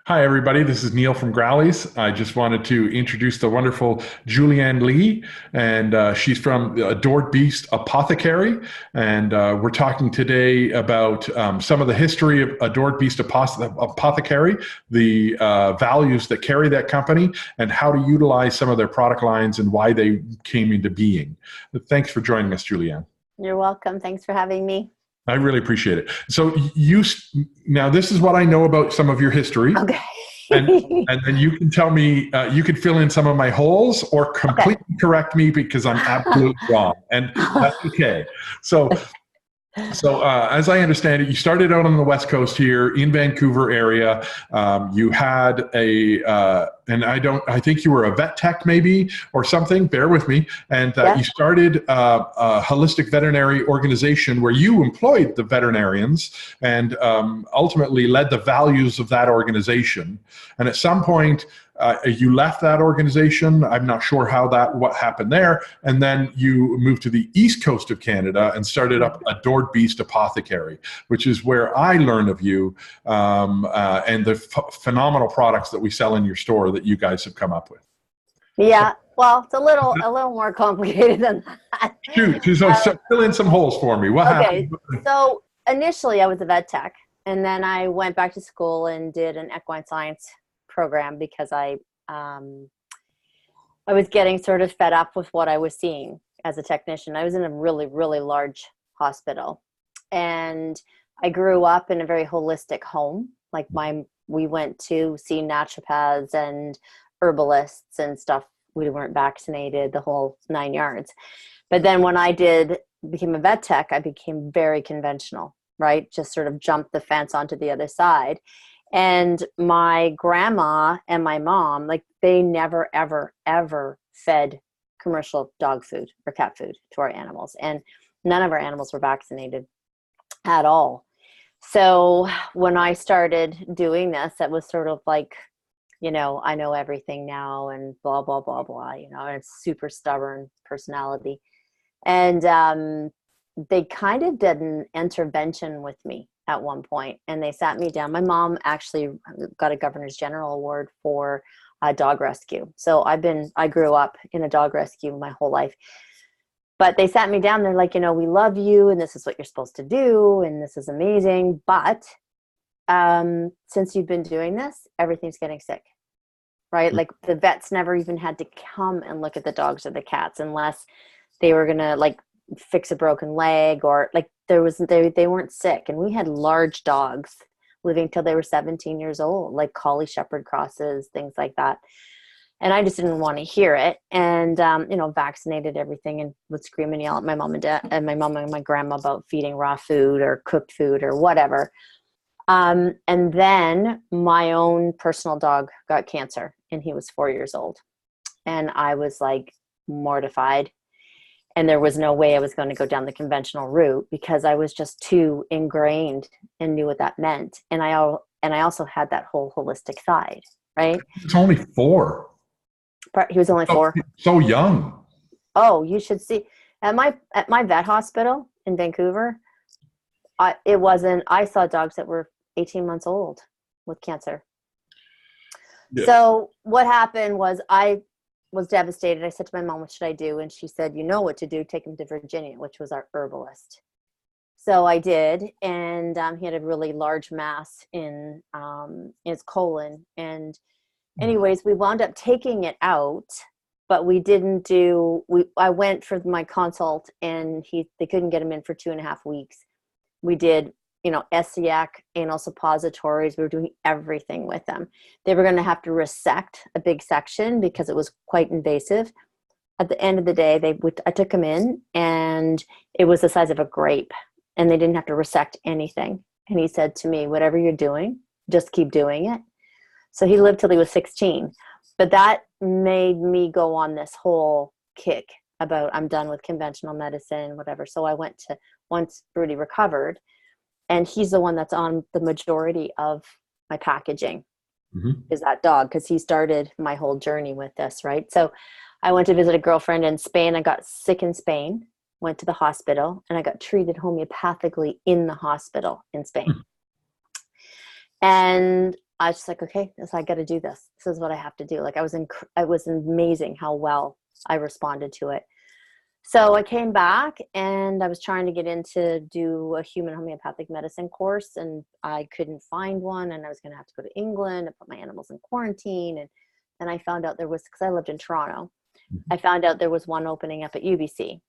Hi, everybody. This is Neal from Growlies. I just wanted to introduce the wonderful Julianne Lee, and she's from Adored Beast Apothecary. And we're talking today about some of the history of Adored Beast Apothecary, the values that carry that company, and how to utilize some of their product lines and why they came into being. Thanks for joining us, Julianne. You're welcome. Thanks for having me. I really appreciate it. So now this is what I know about some of your history. Okay. And and then you can tell me, you can fill in some of my holes or Okay. completely correct me because I'm absolutely wrong, and that's okay. So, as I understand it, you started out on the West Coast here in Vancouver area. You had and I think you were a vet tech maybe or something. Bear with me. And Yeah. you started a holistic veterinary organization where you employed the veterinarians and ultimately led the values of that organization. And at some point, you left that organization. I'm not sure what happened there. And then you moved to the East Coast of Canada and started up Adored Beast Apothecary, which is where I learned of you and the phenomenal products that we sell in your store that you guys have come up with. Yeah. Well, it's a little more complicated than that. So fill in some holes for me. What Okay. happened? So initially I was a vet tech, and then I went back to school and did an equine science program because I was getting sort of fed up with what I was seeing as a technician. I was in a really, really large hospital, and I grew up in a very holistic home. We went to see naturopaths and herbalists and stuff. We weren't vaccinated, the whole 9 yards. But then when became a vet tech, I became very conventional, right? Just sort of jumped the fence onto the other side. And my grandma and my mom, they never, ever, ever fed commercial dog food or cat food to our animals. And none of our animals were vaccinated at all. So when I started doing this, it was sort of like, I know everything now and blah, blah, blah, blah, and it's super stubborn personality. And they kind of did an intervention with me at one point, and they sat me down. My mom actually got a Governor's General Award for dog rescue. So I grew up in a dog rescue my whole life. But they sat me down. They're like, we love you, and this is what you're supposed to do, and this is amazing. But since you've been doing this, everything's getting sick, right? Like the vets never even had to come and look at the dogs or the cats unless they were gonna fix a broken leg or they weren't sick. And we had large dogs living till they were 17 years old, like collie shepherd crosses, things like that. And I just didn't want to hear it. And, vaccinated everything and would scream and yell at my mom and dad and my mom and my grandma about feeding raw food or cooked food or whatever. And then my own personal dog got cancer, and he was 4 years old. And I was mortified. And there was no way I was going to go down the conventional route because I was just too ingrained and knew what that meant. And I also had that whole holistic side, right? It's only 4. But he was only 4. So young. Oh, you should see at my vet hospital in Vancouver. I saw dogs that were 18 months old with cancer. Yeah. So what happened was I was devastated. I said to my mom, what should I do? And she said, you know what to do. Take him to Virginia, which was our herbalist. So I did. And he had a really large mass in his colon. And anyways, we wound up taking it out, but we didn't I went for my consult, and they couldn't get him in for 2.5 weeks. We did, SCIAC, anal suppositories. We were doing everything with them. They were going to have to resect a big section because it was quite invasive. At the end of the day, I took him in, and it was the size of a grape, and they didn't have to resect anything. And he said to me, whatever you're doing, just keep doing it. So he lived till he was 16. But that made me go on this whole kick about I'm done with conventional medicine, whatever. So I went to, once Rudy recovered, and he's the one that's on the majority of my packaging, is that dog, because he started my whole journey with this, right? So I went to visit a girlfriend in Spain. I got sick in Spain, went to the hospital, and I got treated homeopathically in the hospital in Spain. And I was just like, okay, so I got to do this. This is what I have to do. Like it was amazing how well I responded to it. So I came back and I was trying to get in to do a human homeopathic medicine course, and I couldn't find one, and I was going to have to go to England and put my animals in quarantine. And then I found out there was, because I lived in Toronto, I found out there was one opening up at UBC.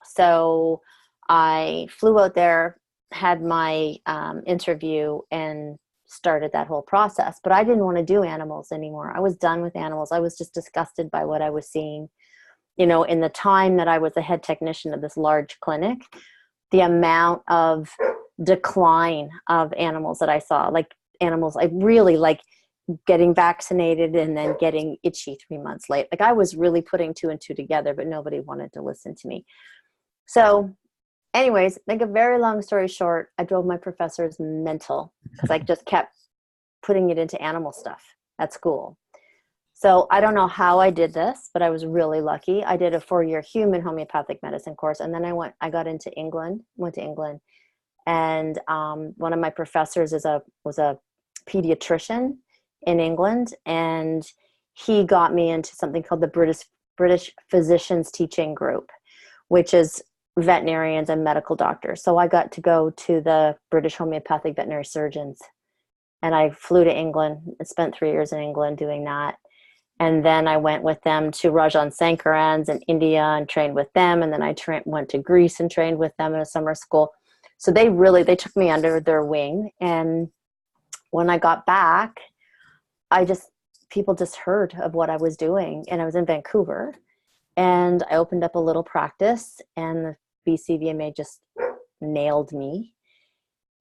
So I flew out there, had my interview, and started that whole process. But I didn't want to do animals anymore. I was done with animals. I was just disgusted by what I was seeing. You know, in the time that I was a head technician of this large clinic, the amount of decline of animals that I saw, like animals, I really like getting vaccinated and then getting itchy 3 months late. Like I was really putting 2 and 2 together, but nobody wanted to listen to me. So anyways, make a very long story short, I drove my professors mental because I just kept putting it into animal stuff at school. So I don't know how I did this, but I was really lucky. I did a 4-year human homeopathic medicine course. And then I got into England, went to England. And one of my professors was a pediatrician in England. And he got me into something called the British Physicians Teaching Group, which is veterinarians and medical doctors. So I got to go to the British Homeopathic Veterinary Surgeons. And I flew to England and spent 3 years in England doing that. And then I went with them to Rajan Sankaran's in India and trained with them. And then I went to Greece and trained with them in a summer school. So they took me under their wing. And when I got back, people just heard of what I was doing. And I was in Vancouver. And I opened up a little practice, and the BCVMA just nailed me.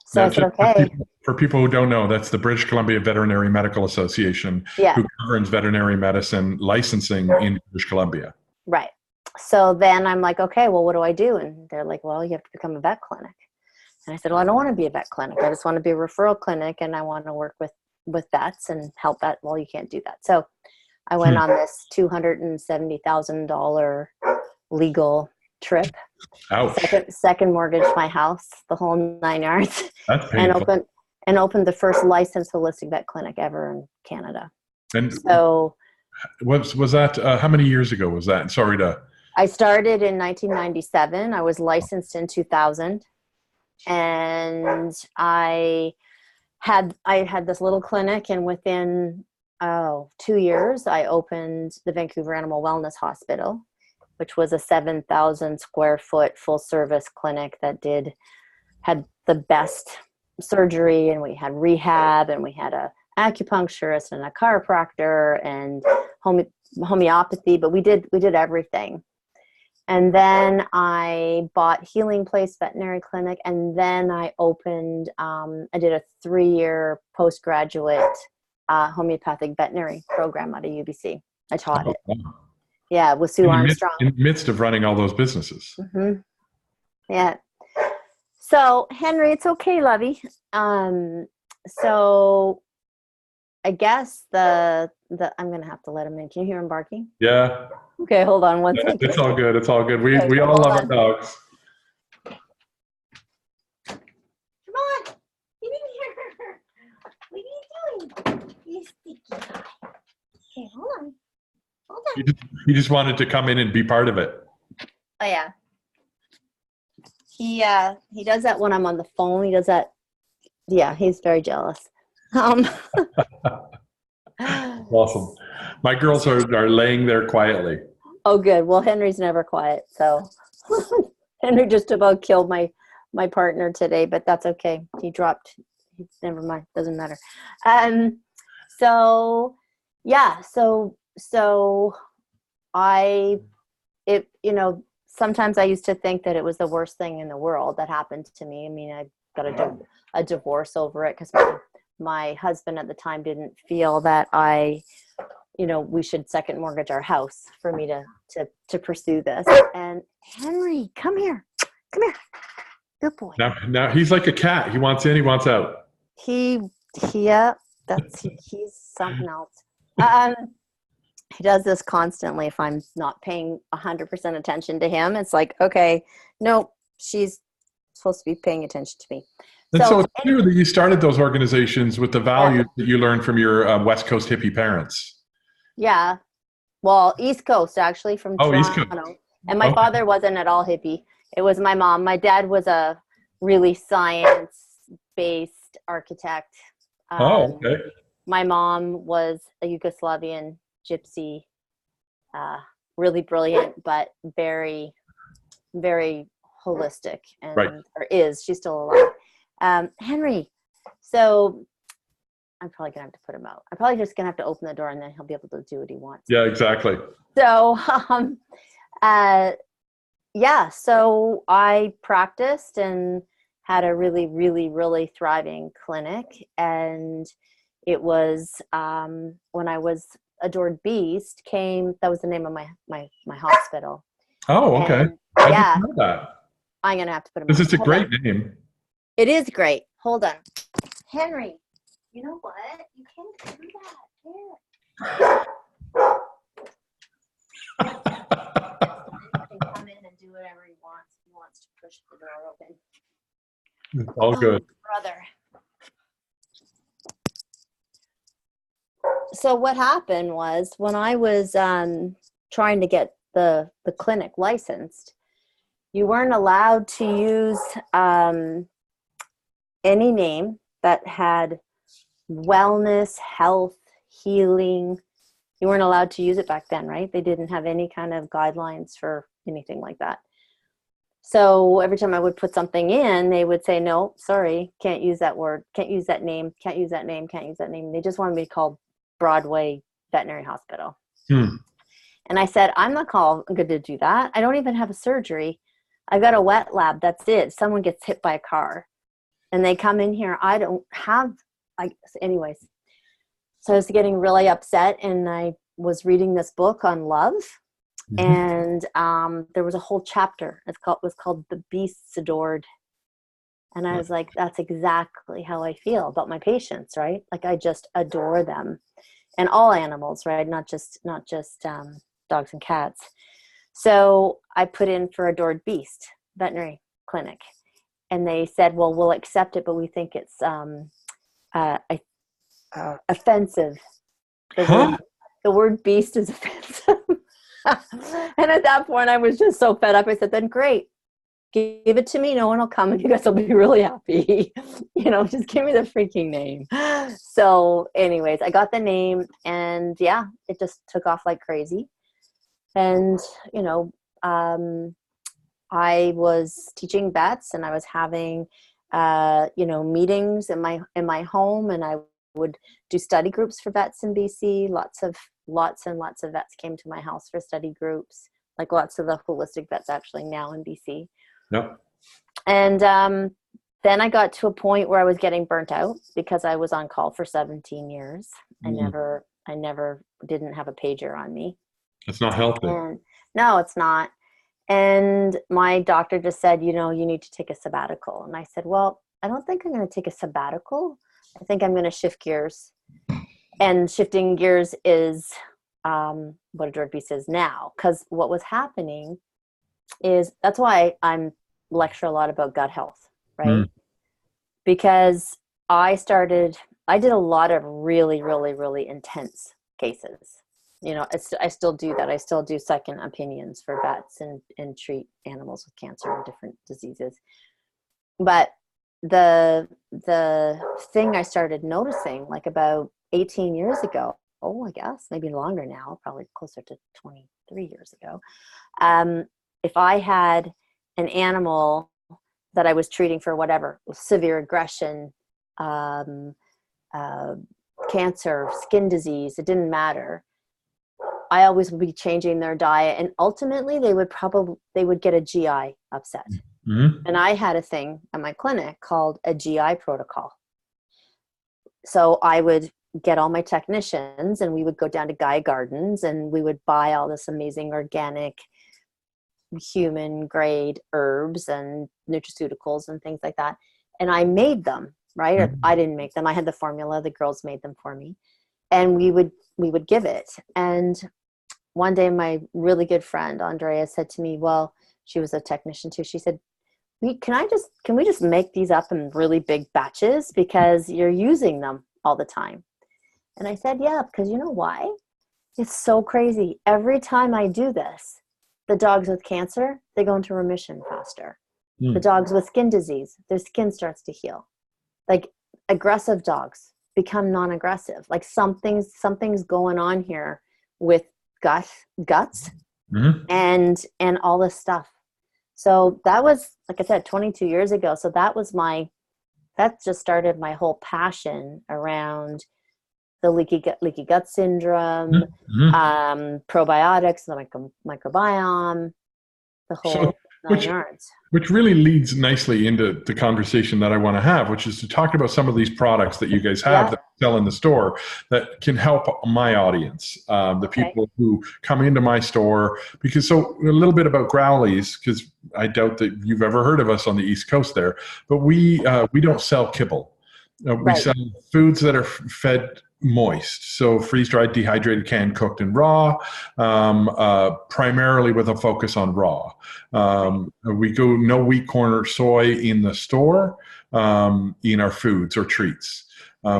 So now, I said, okay. For people who don't know, that's the British Columbia Veterinary Medical Association, who governs veterinary medicine licensing in British Columbia. Right. So then I'm like, okay, well, what do I do? And they're like, well, you have to become a vet clinic. And I said, well, I don't want to be a vet clinic. I just want to be a referral clinic, and I want to work with vets and help vet. Well, you can't do that. So I went on this $270,000 legal trip. Ouch. Second mortgage my house, the whole 9 yards. That's painful. And opened the first licensed holistic vet clinic ever in Canada. And so was that how many years ago was that? Sorry to. I started in 1997. I was licensed in 2000, and I had this little clinic, and within 2 years, I opened the Vancouver Animal Wellness Hospital, which was a 7,000 square foot full service clinic that had the best surgery, and we had rehab, and we had a acupuncturist and a chiropractor and homeopathy, but we did everything. And then I bought Healing Place Veterinary Clinic, and then I opened, I did a 3-year postgraduate homeopathic veterinary program out of UBC. I taught it. Wow. Yeah, with Sue Armstrong. In the midst of running all those businesses. Mm-hmm. Yeah. So, Henry, it's okay, lovey. So I guess I'm going to have to let him in. Can you hear him barking? Yeah. Okay, hold on one second. It's all good. It's all good. We all love our dogs. Come on. Get in here. What are you doing? You sticky guy. Okay, hold on. He just wanted to come in and be part of it. Oh, yeah. He does that when I'm on the phone. He does that. Yeah, he's very jealous. Awesome. My girls are laying there quietly. Oh, good. Well, Henry's never quiet. So Henry just about killed my partner today, but that's okay. Never mind. Doesn't matter. So yeah. So sometimes I used to think that it was the worst thing in the world that happened to me. I mean, I got a divorce over it because my husband at the time didn't feel that we should second mortgage our house for me to pursue this. And Henry, come here. Good boy. Now he's like a cat. He wants in, he wants out. He's something else. He does this constantly. If I'm not paying 100% attention to him, it's like, okay, no, she's supposed to be paying attention to me. And so So it's clear that you started those organizations with the yeah, values that you learned from your West Coast hippie parents. yeah. Well, East Coast actually, from Oh, East Coast. Toronto. And my Okay. father wasn't at all hippie. It was my mom. My dad was a really science-based architect. Oh, Um, okay. my mom was a Yugoslavian gypsy, uh, really brilliant, but very, very holistic, Right. and or is. She's still alive. Henry. So I'm probably gonna have to put him out. I'm probably just gonna have to open the door, and then he'll be able to do what he wants. Yeah, exactly. So, uh, yeah, so I practiced and had a really, really, really thriving clinic. And it was when I was Adored Beast that was the name of my hospital. Oh, okay. And I didn't yeah, know that. I'm going to have to put him This out. is a Hold great on. name. It is great. Hold on. Henry, you know what? You can't do that. Here. He can come in and do whatever he wants. He wants to push the door open. It's all Oh, good. brother. So what happened was when I was trying to get the clinic licensed, you weren't allowed to use any name that had wellness, health, healing. You weren't allowed to use it back then, right? They didn't have any kind of guidelines for anything like that. So every time I would put something in, they would say, no, sorry, can't use that word, can't use that name, can't use that name, can't use that name. They just wanted me to call Broadway Veterinary Hospital. Hmm. And I said, I'm not good to do that. I don't even have a surgery. I've got a wet lab. That's it. Someone gets hit by a car and they come in here. I don't have, anyways. So I was getting really upset, and I was reading this book on love. Mhm. And there was a whole chapter. It was called The Beasts Adored. And I was like, that's exactly how I feel about my patients, right? Like I just adore them, and all animals, right? Not just dogs and cats. So I put in for Adored Beast Veterinary Clinic, and they said, well, we'll accept it, but we think it's offensive. Huh? The word beast is offensive. And at that point, I was just so fed up. I said, then great, give it to me. No one will come, and you guys will be really happy. Just give me the freaking name. So anyways, I got the name, and yeah, it just took off like crazy. And, I was teaching vets, and I was having, meetings in my home, and I would do study groups for vets in BC. Lots and lots of vets came to my house for study groups, like lots of the holistic vets actually now in BC. Yep. And then I got to a point where I was getting burnt out because I was on call for 17 years. I never didn't have a pager on me. It's not healthy. And no, it's not. And my doctor just said, you need to take a sabbatical. And I said, well, I don't think I'm going to take a sabbatical. I think I'm going to shift gears. And shifting gears is what Adored Beast is now. Because what was happening is, that's why I'm lecture a lot about gut health, right? Mm. Because I did a lot of really, really, really intense cases. I still do that. I still do second opinions for vets and treat animals with cancer and different diseases. But the thing I started noticing, like about 18 years ago, I guess maybe longer now, probably closer to 23 years ago, if I had an animal that I was treating for whatever, severe aggression, cancer, skin disease, it didn't matter. I always would be changing their diet, and ultimately they would get a GI upset. Mm-hmm. And I had a thing at my clinic called a GI protocol. So I would get all my technicians, and we would go down to Guy Gardens, and we would buy all this amazing organic human grade herbs and nutraceuticals and things like that. And I made them, right? Mm-hmm. I didn't make them. I had the formula. The girls made them for me. And we would give it. And one day my really good friend, Andrea, said to me, well, she was a technician too. She said, can we just make these up in really big batches because you're using them all the time? And I said, yeah, because you know why? It's so crazy. Every time I do this, the dogs with cancer, they go into remission faster. The dogs with skin disease, their skin starts to heal. Like aggressive dogs become non-aggressive. Like something's going on here with guts and all this stuff. So that was, like I said, 22 years ago. So that just started my whole passion around the leaky gut syndrome, probiotics, the microbiome, the whole nine yards. Which really leads nicely into the conversation that I want to have, which is to talk about some of these products that you guys have that sell in the store that can help my audience, the people who come into my store. Because a little bit about Growlies, because I doubt that you've ever heard of us on the East Coast there, but we don't sell kibble. We sell foods that are fed moist, so freeze-dried, dehydrated, canned, cooked, and raw, primarily with a focus on raw. We go no wheat, corn, or soy in the store in our foods or treats.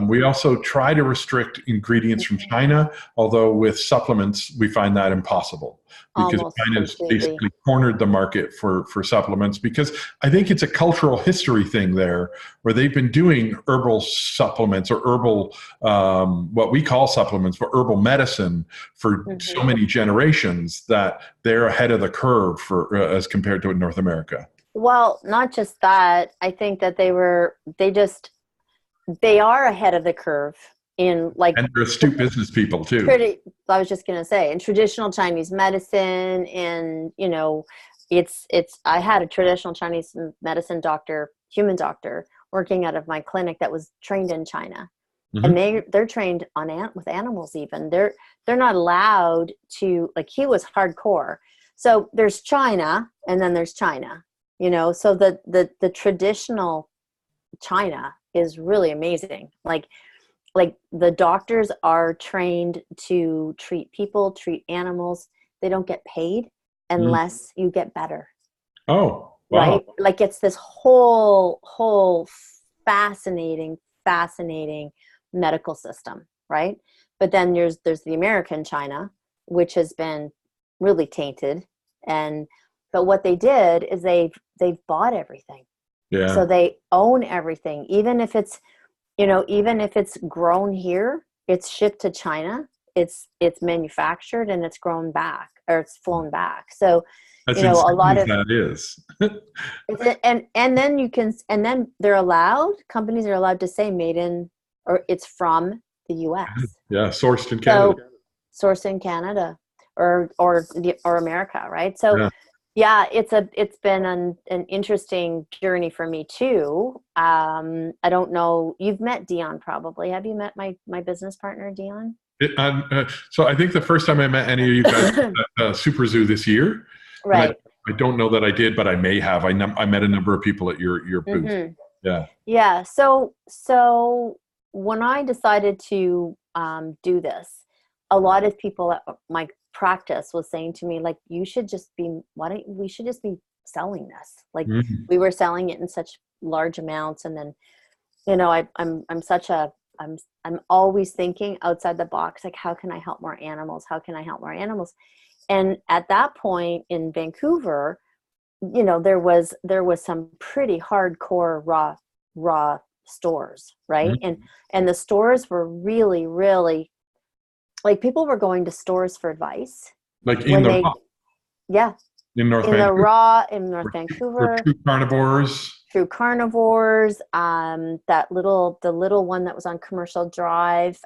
We also try to restrict ingredients from China, although with supplements, we find that impossible because China's basically cornered the market for supplements, because I think it's a cultural history thing there where they've been doing herbal supplements or herbal, what we call supplements, but herbal medicine for so many generations that they're ahead of the curve as compared to North America. Well, not just that. I think that they are ahead of the curve in and they're astute business people too. I was just going to say, in traditional Chinese medicine, and I had a traditional Chinese medicine doctor, human doctor, working out of my clinic that was trained in China, and they're trained with animals. Even they're not allowed to, he was hardcore. So there's China, and then there's China. So the traditional China is really amazing. Like the doctors are trained to treat people, treat animals. They don't get paid unless you get better. Oh, wow. Right? It's this whole fascinating medical system, right? But then there's the American China, which has been really tainted. But what they did is they've bought everything. Yeah. So they own everything, even if it's grown here, it's shipped to China, it's manufactured, and it's grown back, or it's flown back. So that's a lot of that is. and then companies are allowed to say made in, or it's from the US. Yeah, sourced in Canada. Sourced in Canada or America, right? So yeah, it's been an interesting journey for me too. I don't know. You've met Dion probably. Have you met my business partner, Dion? So I think the first time I met any of you guys at Super Zoo this year. Right. I don't know that I did, but I may have. I met a number of people at your booth. Yeah. Yeah. So when I decided to do this, a lot of people at my practice was saying to me, we should just be selling this. We were selling it in such large amounts, and then I'm always thinking outside the box, how can I help more animals, and at that point in Vancouver, there was some pretty hardcore raw stores, right? And the stores were really, really, people were going to stores for advice. In North Vancouver. In North Vancouver. True carnivores. The little one that was on Commercial Drive.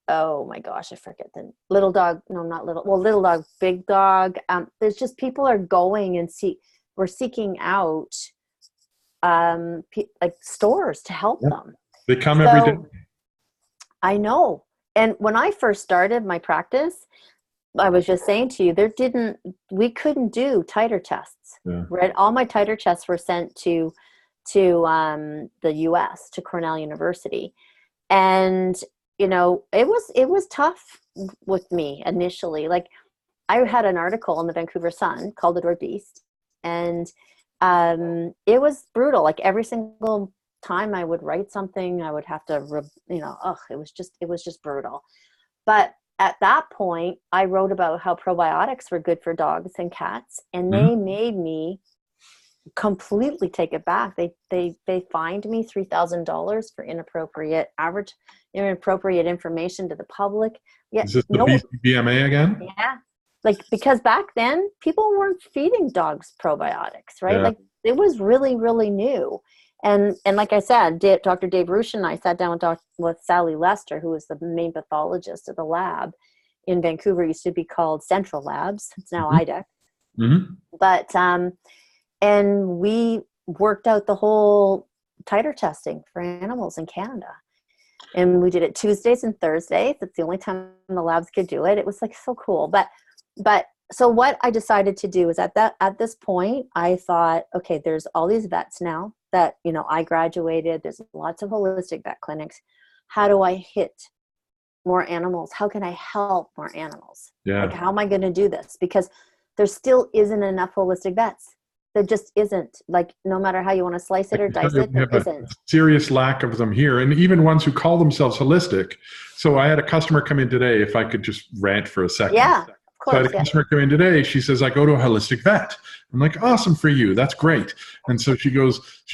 Oh my gosh, I forget the little dog. No, not little. Well, little dog, big dog. There's just people are going and we're seeking out stores to help them. They come every day. I know. And when I first started my practice, I was just saying to you, we couldn't do titer tests, right? All my titer tests were sent to the US, to Cornell University. And, it was tough with me initially. I had an article in the Vancouver Sun called The Door Beast, and It was brutal. Like every single time I would write something, I would have to, it was just brutal. But at that point, I wrote about how probiotics were good for dogs and cats, and Mhm. they made me completely take it back. They fined me $3,000 for inappropriate information to the public. Yeah, Is this the no, BCBMA again? yeah, like because back then people weren't feeding dogs probiotics, right? Yeah. Like it was really, really new. And like I said, Dr. Dave Rush and I sat down with Sally Lester, who was the main pathologist at the lab in Vancouver. It used to be called Central Labs. It's now Mhm. IDEC. Mhm. But and we worked out the whole titer testing for animals in Canada. And we did it Tuesdays and Thursdays. It's the only time the labs could do it. It was like so cool. But so what I decided to do is at this point, I thought, okay, there's all these vets now that, I graduated. There's lots of holistic vet clinics. How do I hit more animals? How can I help more animals? Like, Yeah. how am I going to do this? Because there still isn't enough holistic vets. There just isn't. Like, no matter how you want to slice it or dice it, We there have a isn't. serious lack of them here, and even ones who call themselves holistic. So I had a customer come in today, if I could just rant for a second. Yeah, of So I course. had a Yeah. customer come in today. She says, I go to a holistic vet. I'm like, awesome for you. That's great. And so she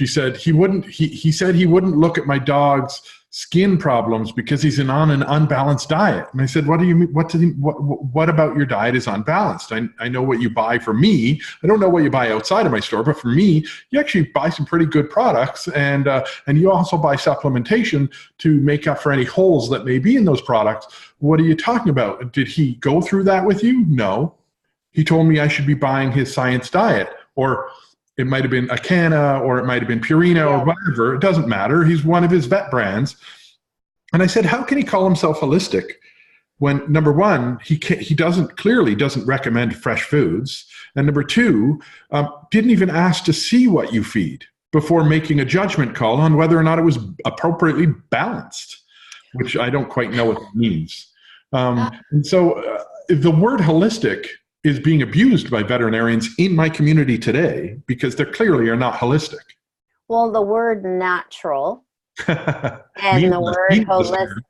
said, he said he wouldn't look at my dog's skin problems because he's on an unbalanced diet. And I said, what do you mean? What about your diet is unbalanced? I know what you buy for me. I don't know what you buy outside of my store, but for me, you actually buy some pretty good products. And you also buy supplementation to make up for any holes that may be in those products. What are you talking about? Did he go through that with you? No. He told me I should be buying his Science Diet, or it might have been Acana, or it might have been Purina, or Yeah. whatever. It doesn't matter. He's one of his vet brands. And I said, how can he call himself holistic when, number one, he clearly doesn't recommend fresh foods, and number two, didn't even ask to see what you feed before making a judgment call on whether or not it was appropriately balanced, which I don't quite know what that means. And so the word holistic is being abused by veterinarians in my community today because they clearly are not holistic. Well, the word natural and the Meaningless, word meaningless holistic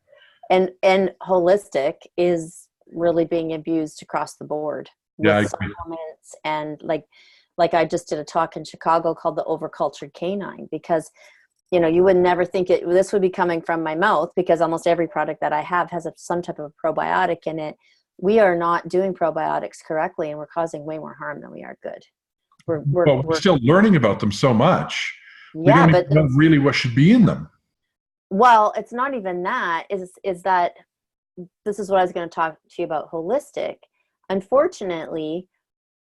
here. and holistic is really being abused across the board Yeah, with I agree. supplements and like I just did a talk in Chicago called the overcultured canine, because you would never think this would be coming from my mouth, because almost every product that I have has some type of probiotic in it. We are not doing probiotics correctly, and we're causing way more harm than we are good. Well, we're still learning about them so much. We Yeah, don't even but know really what should be in them. well, it's not even that. Is that this is what I was going to talk to you about holistic. Unfortunately,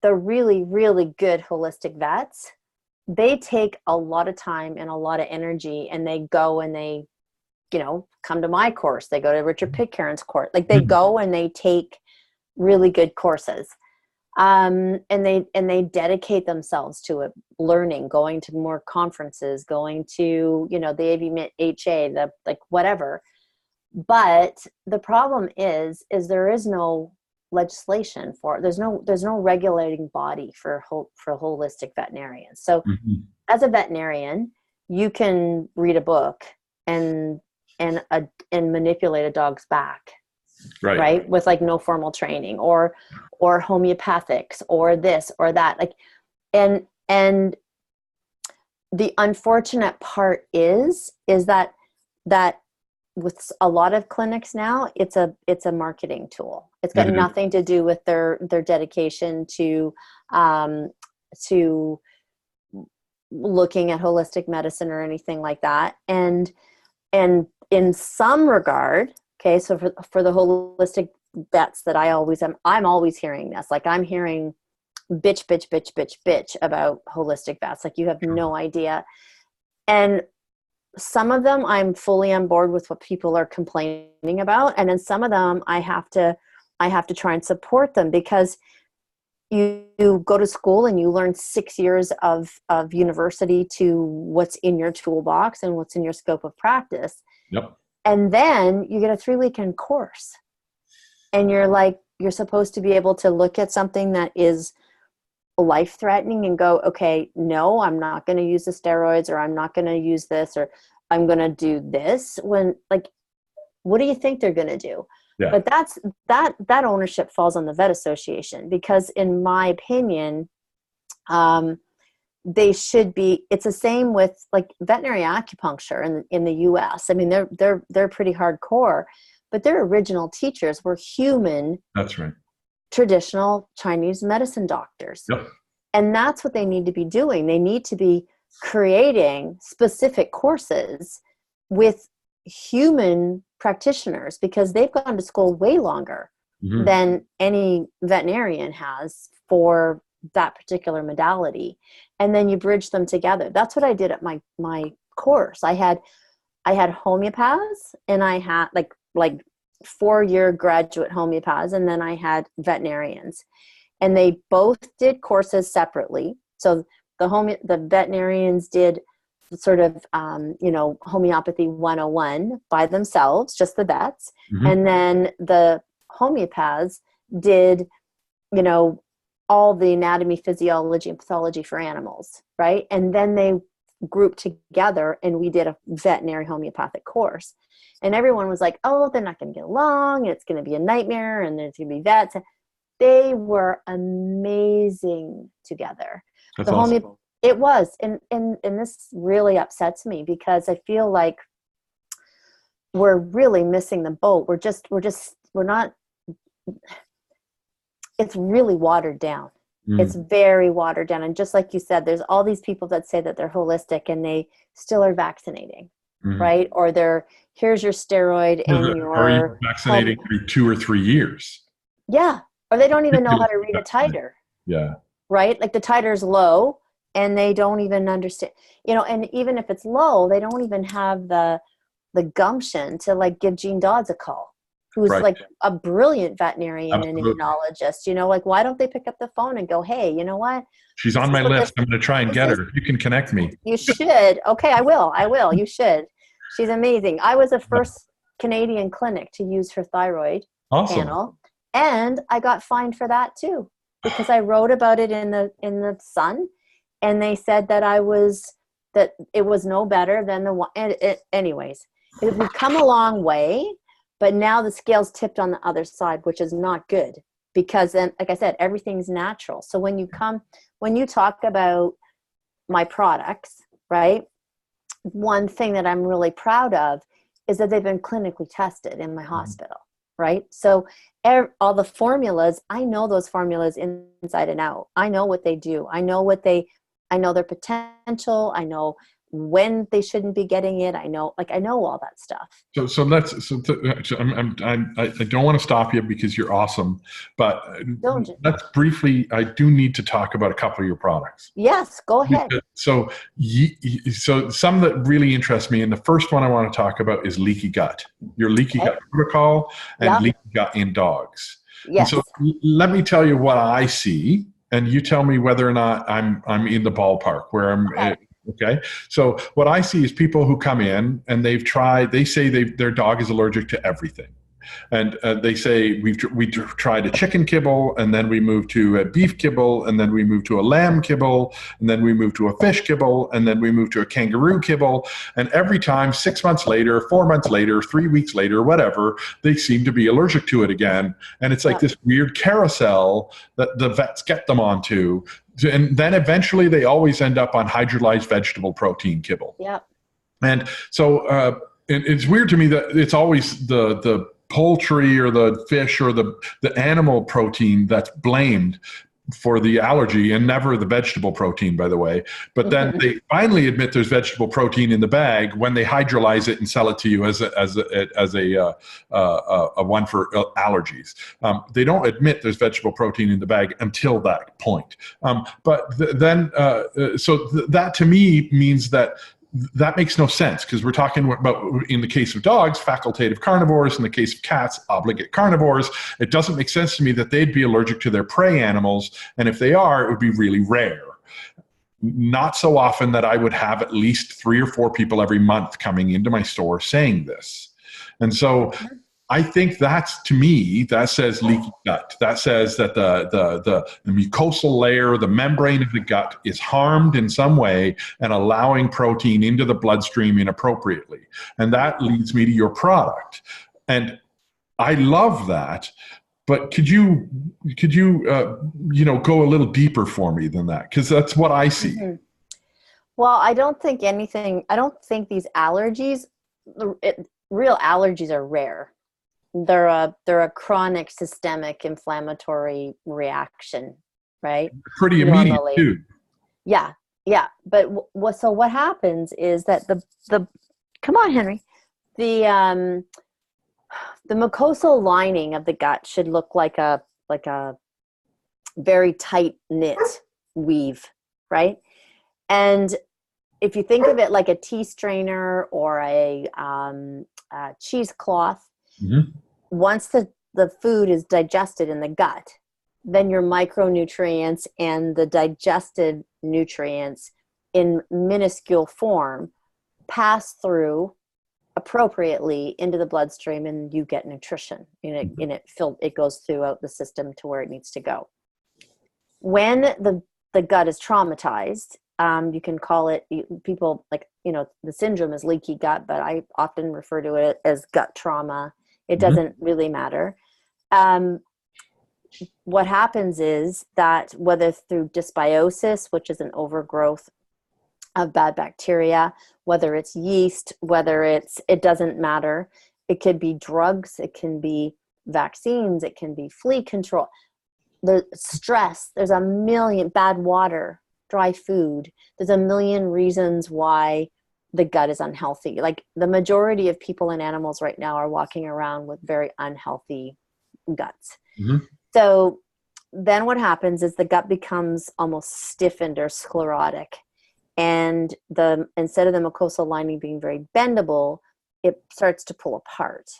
the really, really good holistic vets, they take a lot of time and a lot of energy, and they go and they, come to my course. They go to Richard Pitcairn's course. Like they go and they take really good courses. And they dedicate themselves to it, learning, going to more conferences, going to, the AVHA, the like whatever. But the problem is there is no legislation for it. There's no regulating body for holistic veterinarians. So Mhm. as a veterinarian, you can read a book and manipulate a dog's back, Right. right, with like no formal training, or homeopathics, or this or that, like, and the unfortunate part is that with a lot of clinics now, it's a marketing tool. It's got nothing to do with their dedication to looking at holistic medicine or anything like that. And in some regard, okay, so for the holistic vets that I'm always hearing this. Like I'm hearing bitch about holistic vets. Like you have no idea. And some of them I'm fully on board with what people are complaining about. And then some of them I have to try and support them, because you go to school and you learn 6 years of university to what's in your toolbox and what's in your scope of practice. Yep. And then you get a 3-weekend course, and you're supposed to be able to look at something that is life-threatening and go, okay, no, I'm not going to use the steroids, or I'm not going to use this, or I'm going to do this, when, like, what do you think they're going to do? Yeah. But that ownership falls on the vet association, because in my opinion, they should be. It's the same with like veterinary acupuncture in the US. I mean, they're pretty hardcore, but their original teachers were human. That's right. Traditional Chinese medicine doctors. Yep. And that's what they need to be doing. They need to be creating specific courses with human practitioners, because they've gone to school way longer than any veterinarian has for that particular modality. And then you bridge them together. That's what I did at my course. I had homeopaths, and I had like 4-year graduate homeopaths, and then I had veterinarians, and they both did courses separately. So the veterinarians did sort of homeopathy 101 by themselves, just the vets, and then the homeopaths did all the anatomy, physiology, and pathology for animals, right? And then they grouped together, and we did a veterinary homeopathic course. And everyone was like, oh, they're not going to get along, and it's going to be a nightmare, and there's going to be vets. They were amazing together. That's awesome. It was. And this really upsets me, because I feel like we're really missing the boat. We're not, it's really watered down. It's very watered down. And just like you said, there's all these people that say that they're holistic, and they still are vaccinating, right? Or here's your steroid, and you're vaccinating every 2 or 3 years. Yeah. Or they don't even know how to read a titer. Yeah. Right? Like the titer's low, and they don't even understand, and even if it's low, they don't even have the gumption to like give Jean Dodds a call, who's like a brilliant veterinarian and immunologist. Like, why don't they pick up the phone and go, hey, you know what? She's on my list. I'm going to try and get her. You can connect me. You should. Okay, I will. You should. She's amazing. I was the first Canadian clinic to use her thyroid panel, and I got fined for that too, because I wrote about it in the Sun, and they said that it was no better than the one. Anyways, we've come a long way. But now the scale's tipped on the other side, which is not good, because then, like I said, everything's natural. So when you talk about my products, right, one thing that I'm really proud of is that they've been clinically tested in my hospital, right? So all the formulas, I know those formulas inside and out. I know what they do. I know their potential. I know when they shouldn't be getting it. I know all that stuff. I don't want to stop you, because you're awesome, but let's briefly, I do need to talk about a couple of your products. Yes, go ahead. So some that really interest me, and the first one I want to talk about is leaky gut, your leaky gut protocol, and leaky gut in dogs. Yes. And so let me tell you what I see, and you tell me whether or not I'm in the ballpark where I'm. Okay. So what I see is people who come in and they say their dog is allergic to everything. And they say, we tried a chicken kibble, and then we moved to a beef kibble, and then we moved to a lamb kibble, and then we moved to a fish kibble, and then we moved to a kangaroo kibble. And every time, 6 months later, 4 months later, 3 weeks later, whatever, they seem to be allergic to it again. And it's like this weird carousel that the vets get them onto. And then eventually they always end up on hydrolyzed vegetable protein kibble. Yeah. And so it's weird to me that it's always the poultry or the fish or the animal protein that's blamed for the allergy, and never the vegetable protein, by the way. But then they finally admit there's vegetable protein in the bag when they hydrolyze it and sell it to you as a one for allergies. They don't admit there's vegetable protein in the bag until that point. That to me means that makes no sense, because we're talking about, in the case of dogs, facultative carnivores. In the case of cats, obligate carnivores. It doesn't make sense to me that they'd be allergic to their prey animals. And if they are, it would be really rare. Not so often that I would have at least 3 or 4 people every month coming into my store saying this. And so I think that's, to me, that says leaky gut. That says that the mucosal layer, the membrane of the gut is harmed in some way and allowing protein into the bloodstream inappropriately. And that leads me to your product. And I love that. But could you go a little deeper for me than that? Because that's what I see. Mm-hmm. Well, I don't think these allergies, real allergies are rare. They're a chronic systemic inflammatory reaction, right? Pretty immediate Normally. too. Yeah. But what happens is that the come on, Henry, the mucosal lining of the gut should look like a very tight knit weave, right? And if you think of it like a tea strainer or a cheesecloth, Mm-hmm. once the food is digested in the gut, then your micronutrients and the digested nutrients in minuscule form pass through appropriately into the bloodstream, and you get nutrition it goes throughout the system to where it needs to go. When the gut is traumatized, you can call it, people like, the syndrome is leaky gut, but I often refer to it as gut trauma. It doesn't really matter. What happens is that whether through dysbiosis, which is an overgrowth of bad bacteria, whether it's yeast, it doesn't matter. It could be drugs, it can be vaccines, it can be flea control. The stress, there's a million, bad water, dry food. There's a million reasons why the gut is unhealthy. Like the majority of people and animals right now are walking around with very unhealthy guts. Mm-hmm. So then what happens is the gut becomes almost stiffened or sclerotic. And instead of the mucosal lining being very bendable, it starts to pull apart.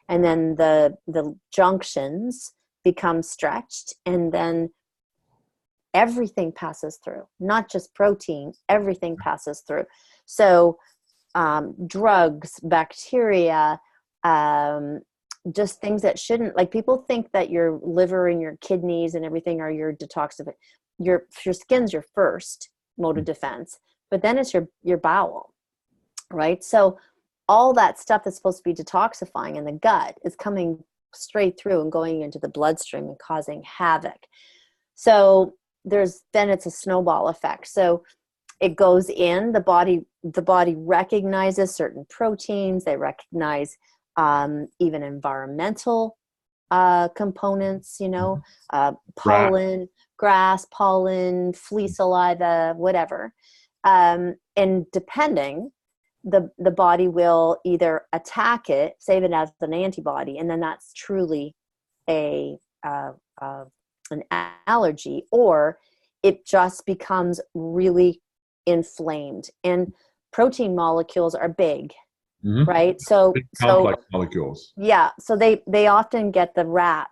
And then the junctions become stretched, and then everything passes through, not just protein, everything passes through. So drugs, bacteria, just things that shouldn't, like people think that your liver and your kidneys and everything are your detoxification. Your skin's your first mode of defense, but then it's your bowel, right? So all that stuff that's supposed to be detoxifying in the gut is coming straight through and going into the bloodstream and causing havoc. So then it's a snowball effect. So it goes in, the body recognizes certain proteins. They recognize even environmental components, pollen, grass, pollen, flea saliva, whatever. And depending, the body will either attack it, save it as an antibody, and then that's truly an allergy, or it just becomes really inflamed. And protein molecules are big, right? So big complex molecules. Yeah, so they often get the rap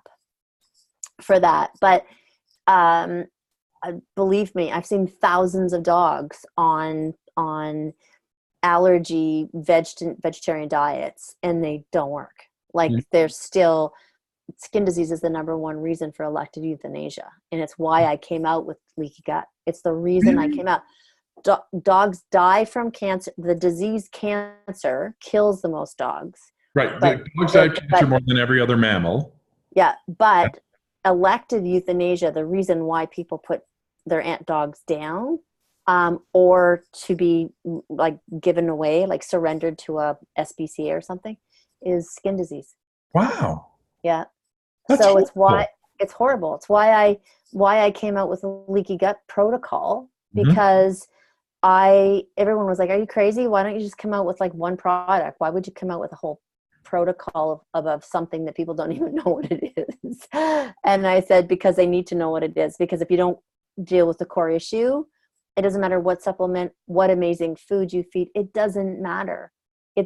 for that. But believe me, I've seen thousands of dogs on allergy vegetarian diets, and they don't work. Like they're still, skin disease is the number one reason for elective euthanasia, and it's why I came out with leaky gut. It's the reason I came out. Dogs die from cancer. The disease cancer kills the most dogs. Right. Dogs die of cancer more than every other mammal. Yeah, but elective euthanasia, the reason why people put their dogs down, or to be like given away, like surrendered to a SPCA or something, is skin disease. Wow. Yeah. That's so horrible. It's horrible. It's why I came out with a leaky gut protocol, because everyone was like, "Are you crazy? Why don't you just come out with like one product? Why would you come out with a whole protocol of something that people don't even know what it is?" And I said, because they need to know what it is. Because if you don't deal with the core issue, it doesn't matter what supplement, what amazing food you feed. It doesn't matter.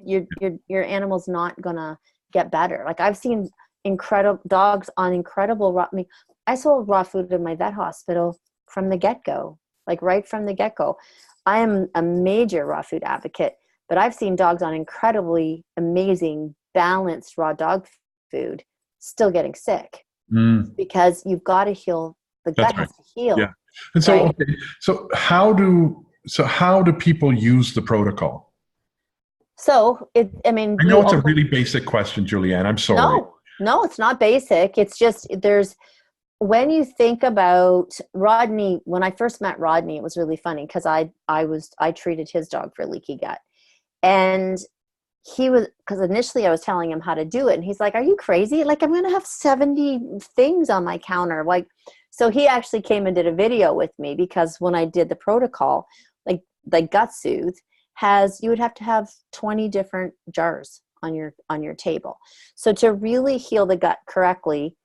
Your animal's not gonna get better. Like I've seen incredible dogs on incredible raw. I mean, I sold raw food in my vet hospital from the get-go, like right from the get-go. I am a major raw food advocate, but I've seen dogs on incredibly amazing, balanced raw dog food, still getting sick Mm. because you've got to heal. The That's gut right. has to heal. Yeah. And so, Right? okay, how do people use the protocol? So I mean, I you know it's a open, really basic question, Julianne. I'm sorry. no, it's not basic. It's just when you think about Rodney, when I first met Rodney, it was really funny because I treated his dog for leaky gut. And because initially I was telling him how to do it, and he's like, "Are you crazy? Like, I'm going to have 70 things on my counter." Like, so he actually came and did a video with me, because when I did the protocol, like Gut Soothe you would have to have 20 different jars on your table. So to really heal the gut correctly,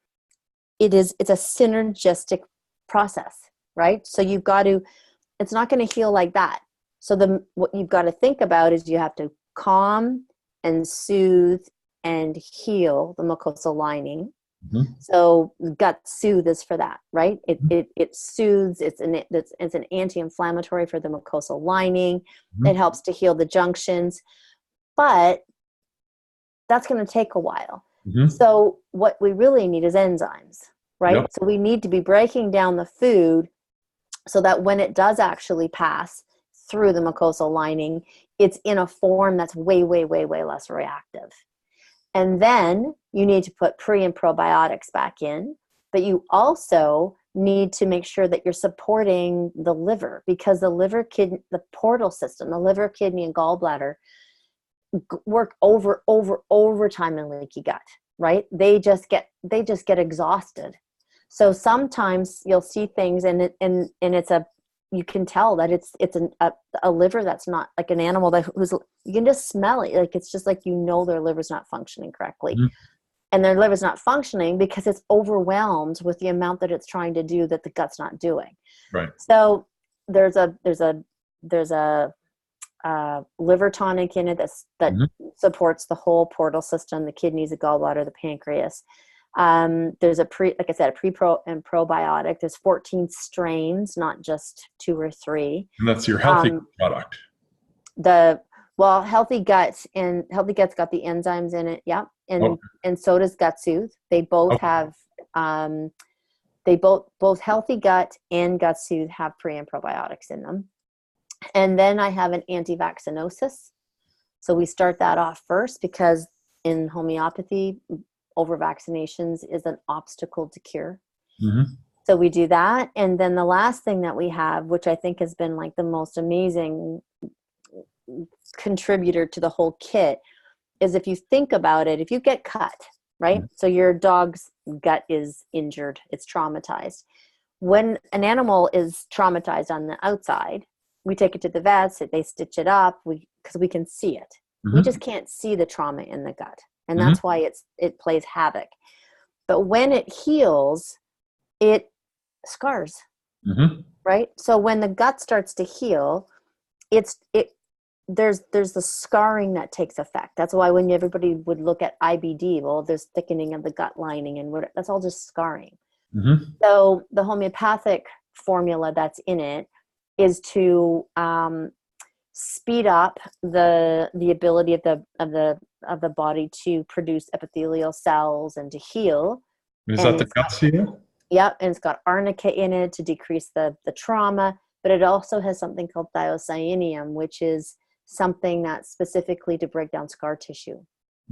it's a synergistic process, right? So it's not going to heal like that. So what you've got to think about is you have to calm and soothe and heal the mucosal lining. Mm-hmm. So Gut Soothe is for that, right? It soothes. It's an anti-inflammatory for the mucosal lining. Mm-hmm. It helps to heal the junctions, but that's going to take a while. Mm-hmm. So what we really need is enzymes, right? Yep. So we need to be breaking down the food so that when it does actually pass through the mucosal lining, it's in a form that's way, way, way, way less reactive. And then you need to put pre and probiotics back in, but you also need to make sure that you're supporting the liver, because the portal system, the liver, kidney, and gallbladder work overtime in leaky gut, right? They just get exhausted. So sometimes you'll see things and you can tell that it's a liver that's not like an animal you can just smell it. Like, it's just like, their liver's not functioning correctly. Mm-hmm. And their liver's not functioning because it's overwhelmed with the amount that it's trying to do that the gut's not doing. Right. So there's a liver tonic in it that mm-hmm. supports the whole portal system, the kidneys, the gallbladder, the pancreas. There's a pre and probiotic. There's 14 strains, not just 2 or 3. And that's your healthy product. Healthy Guts got the enzymes in it. Yeah. And so does Gut Soothe. They both have, both Healthy Gut and Gut Soothe have pre and probiotics in them. And then I have an anti-vaccinosis. So we start that off first, because in homeopathy, over vaccinations is an obstacle to cure. Mm-hmm. So we do that. And then the last thing that we have, which I think has been like the most amazing contributor to the whole kit, is if you think about it, if you get cut, right? Mm-hmm. So your dog's gut is injured, it's traumatized. When an animal is traumatized on the outside, we take it to the vets, they stitch it up, because we can see it. Mm-hmm. We just can't see the trauma in the gut. And that's mm-hmm. why it plays havoc. But when it heals, it scars, mm-hmm. right? So when the gut starts to heal, there's the scarring that takes effect. That's why when everybody would look at IBD, well, there's thickening of the gut lining, and that's all just scarring. Mm-hmm. So the homeopathic formula that's in it is to speed up the ability of the body to produce epithelial cells and to heal. Is that the gut seal? Yep, and it's got arnica in it to decrease the trauma, but it also has something called thiocyanium, which is something that's specifically to break down scar tissue.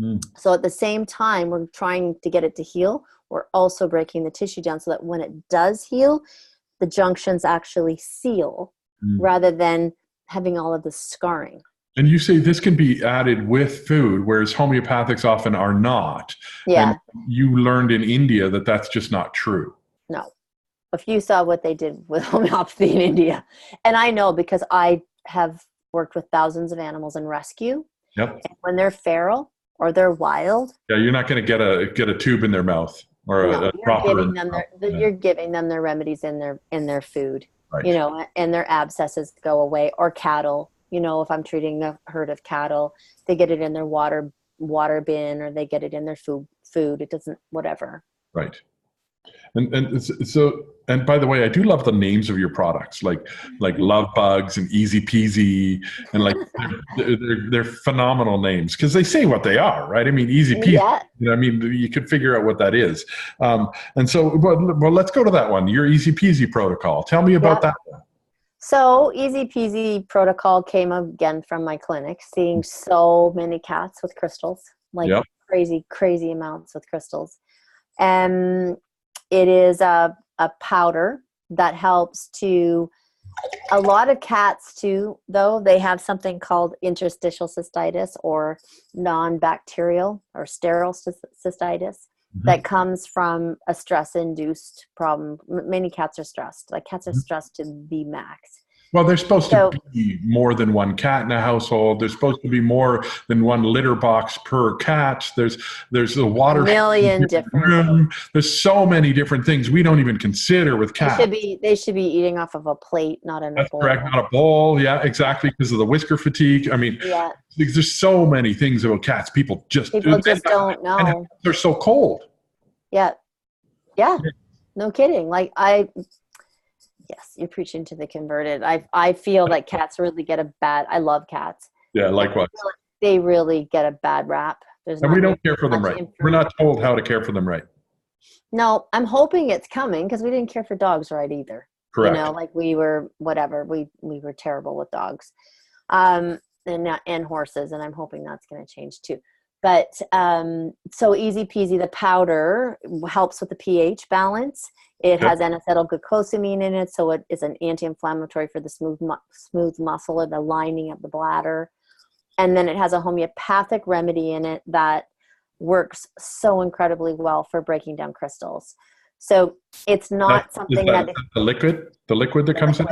Mm. So at the same time we're trying to get it to heal, we're also breaking the tissue down so that when it does heal, the junctions actually seal rather than having all of the scarring. And you say this can be added with food, whereas homeopathics often are not. Yeah. And you learned in India that that's just not true. No. If you saw what they did with homeopathy in India, and I know because I have worked with thousands of animals in rescue. Yep. And when they're feral or they're wild. Yeah, you're not going to get a tube in their mouth or no, a proper. You're giving them their remedies in their food. Right. And their abscesses go away. Or cattle, if I'm treating a herd of cattle, they get it in their water bin, or they get it in their food. It doesn't, whatever. Right. And by the way, I do love the names of your products, like Love Bugs and Easy Peasy, and like they're phenomenal names because they say what they are, right? I mean, Easy Peasy. Yeah. You know, I mean, you could figure out what that is. And so, well, let's go to that one. Your Easy Peasy protocol. Tell me about that one. So Easy Peasy protocol came again from my clinic, seeing so many cats with crystals, like Yep. crazy amounts with crystals. And it is a powder that helps to, a lot of cats too, though, they have something called interstitial cystitis or non-bacterial or sterile cystitis that comes from a stress-induced problem. Many cats are stressed. Like cats are stressed to the max. Well, there's supposed to be more than one cat in a household. There's supposed to be more than one litter box per cat. There's a water million different room. There's so many different things we don't even consider with cats. They should be eating off of a plate, not in a bowl. Correct, not a bowl. Yeah, exactly, because of the whisker fatigue. I mean, there's so many things about cats. People just don't know. And they're so cold. Yeah. No kidding. Like yes, you're preaching to the converted. I feel that cats really get a bad. I love cats. Yeah, likewise. They really get a bad rap. And we don't care for them right. We're not told how to care for them right. No, I'm hoping it's coming because we didn't care for dogs right either. Correct. You know, like we were whatever. We were terrible with dogs, and horses, and I'm hoping that's going to change too. But so Easy Peasy, the powder helps with the pH balance. It has N-acetylglucosamine in it, so it is an anti-inflammatory for the smooth muscle and the lining of the bladder. And then it has a homeopathic remedy in it that works so incredibly well for breaking down crystals. So it's not something that the liquid that comes in.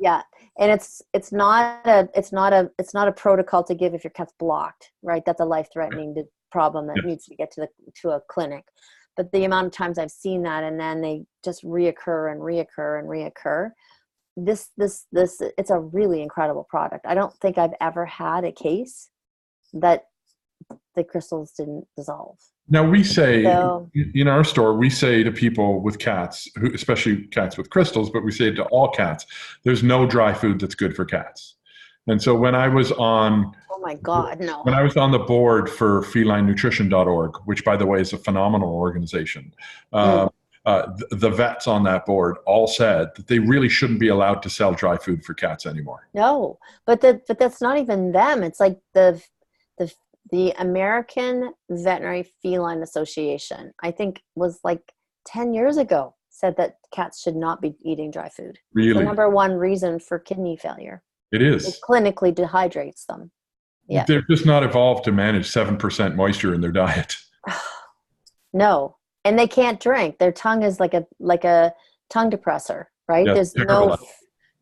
Yeah. And it's not a protocol to give if your cat's blocked, right? That's a life-threatening problem that needs to get to a clinic. But the amount of times I've seen that, and then they just reoccur. This it's a really incredible product. I don't think I've ever had a case that the crystals didn't dissolve. Now we say in our store, we say to people with cats, especially cats with crystals, but we say to all cats, there's no dry food that's good for cats. And so when I was on, oh my God, no. When I was on the board for felinenutrition.org, which by the way is a phenomenal organization, the vets on that board all said that they really shouldn't be allowed to sell dry food for cats anymore. No, but that's not even them. It's like the American Veterinary Feline Association, I think was like 10 years ago, said that cats should not be eating dry food. Really? The number one reason for kidney failure. It is. It clinically dehydrates them. Yeah. They're just not evolved to manage 7% moisture in their diet. No. And they can't drink. Their tongue is like a tongue depressor, right? Yeah, there's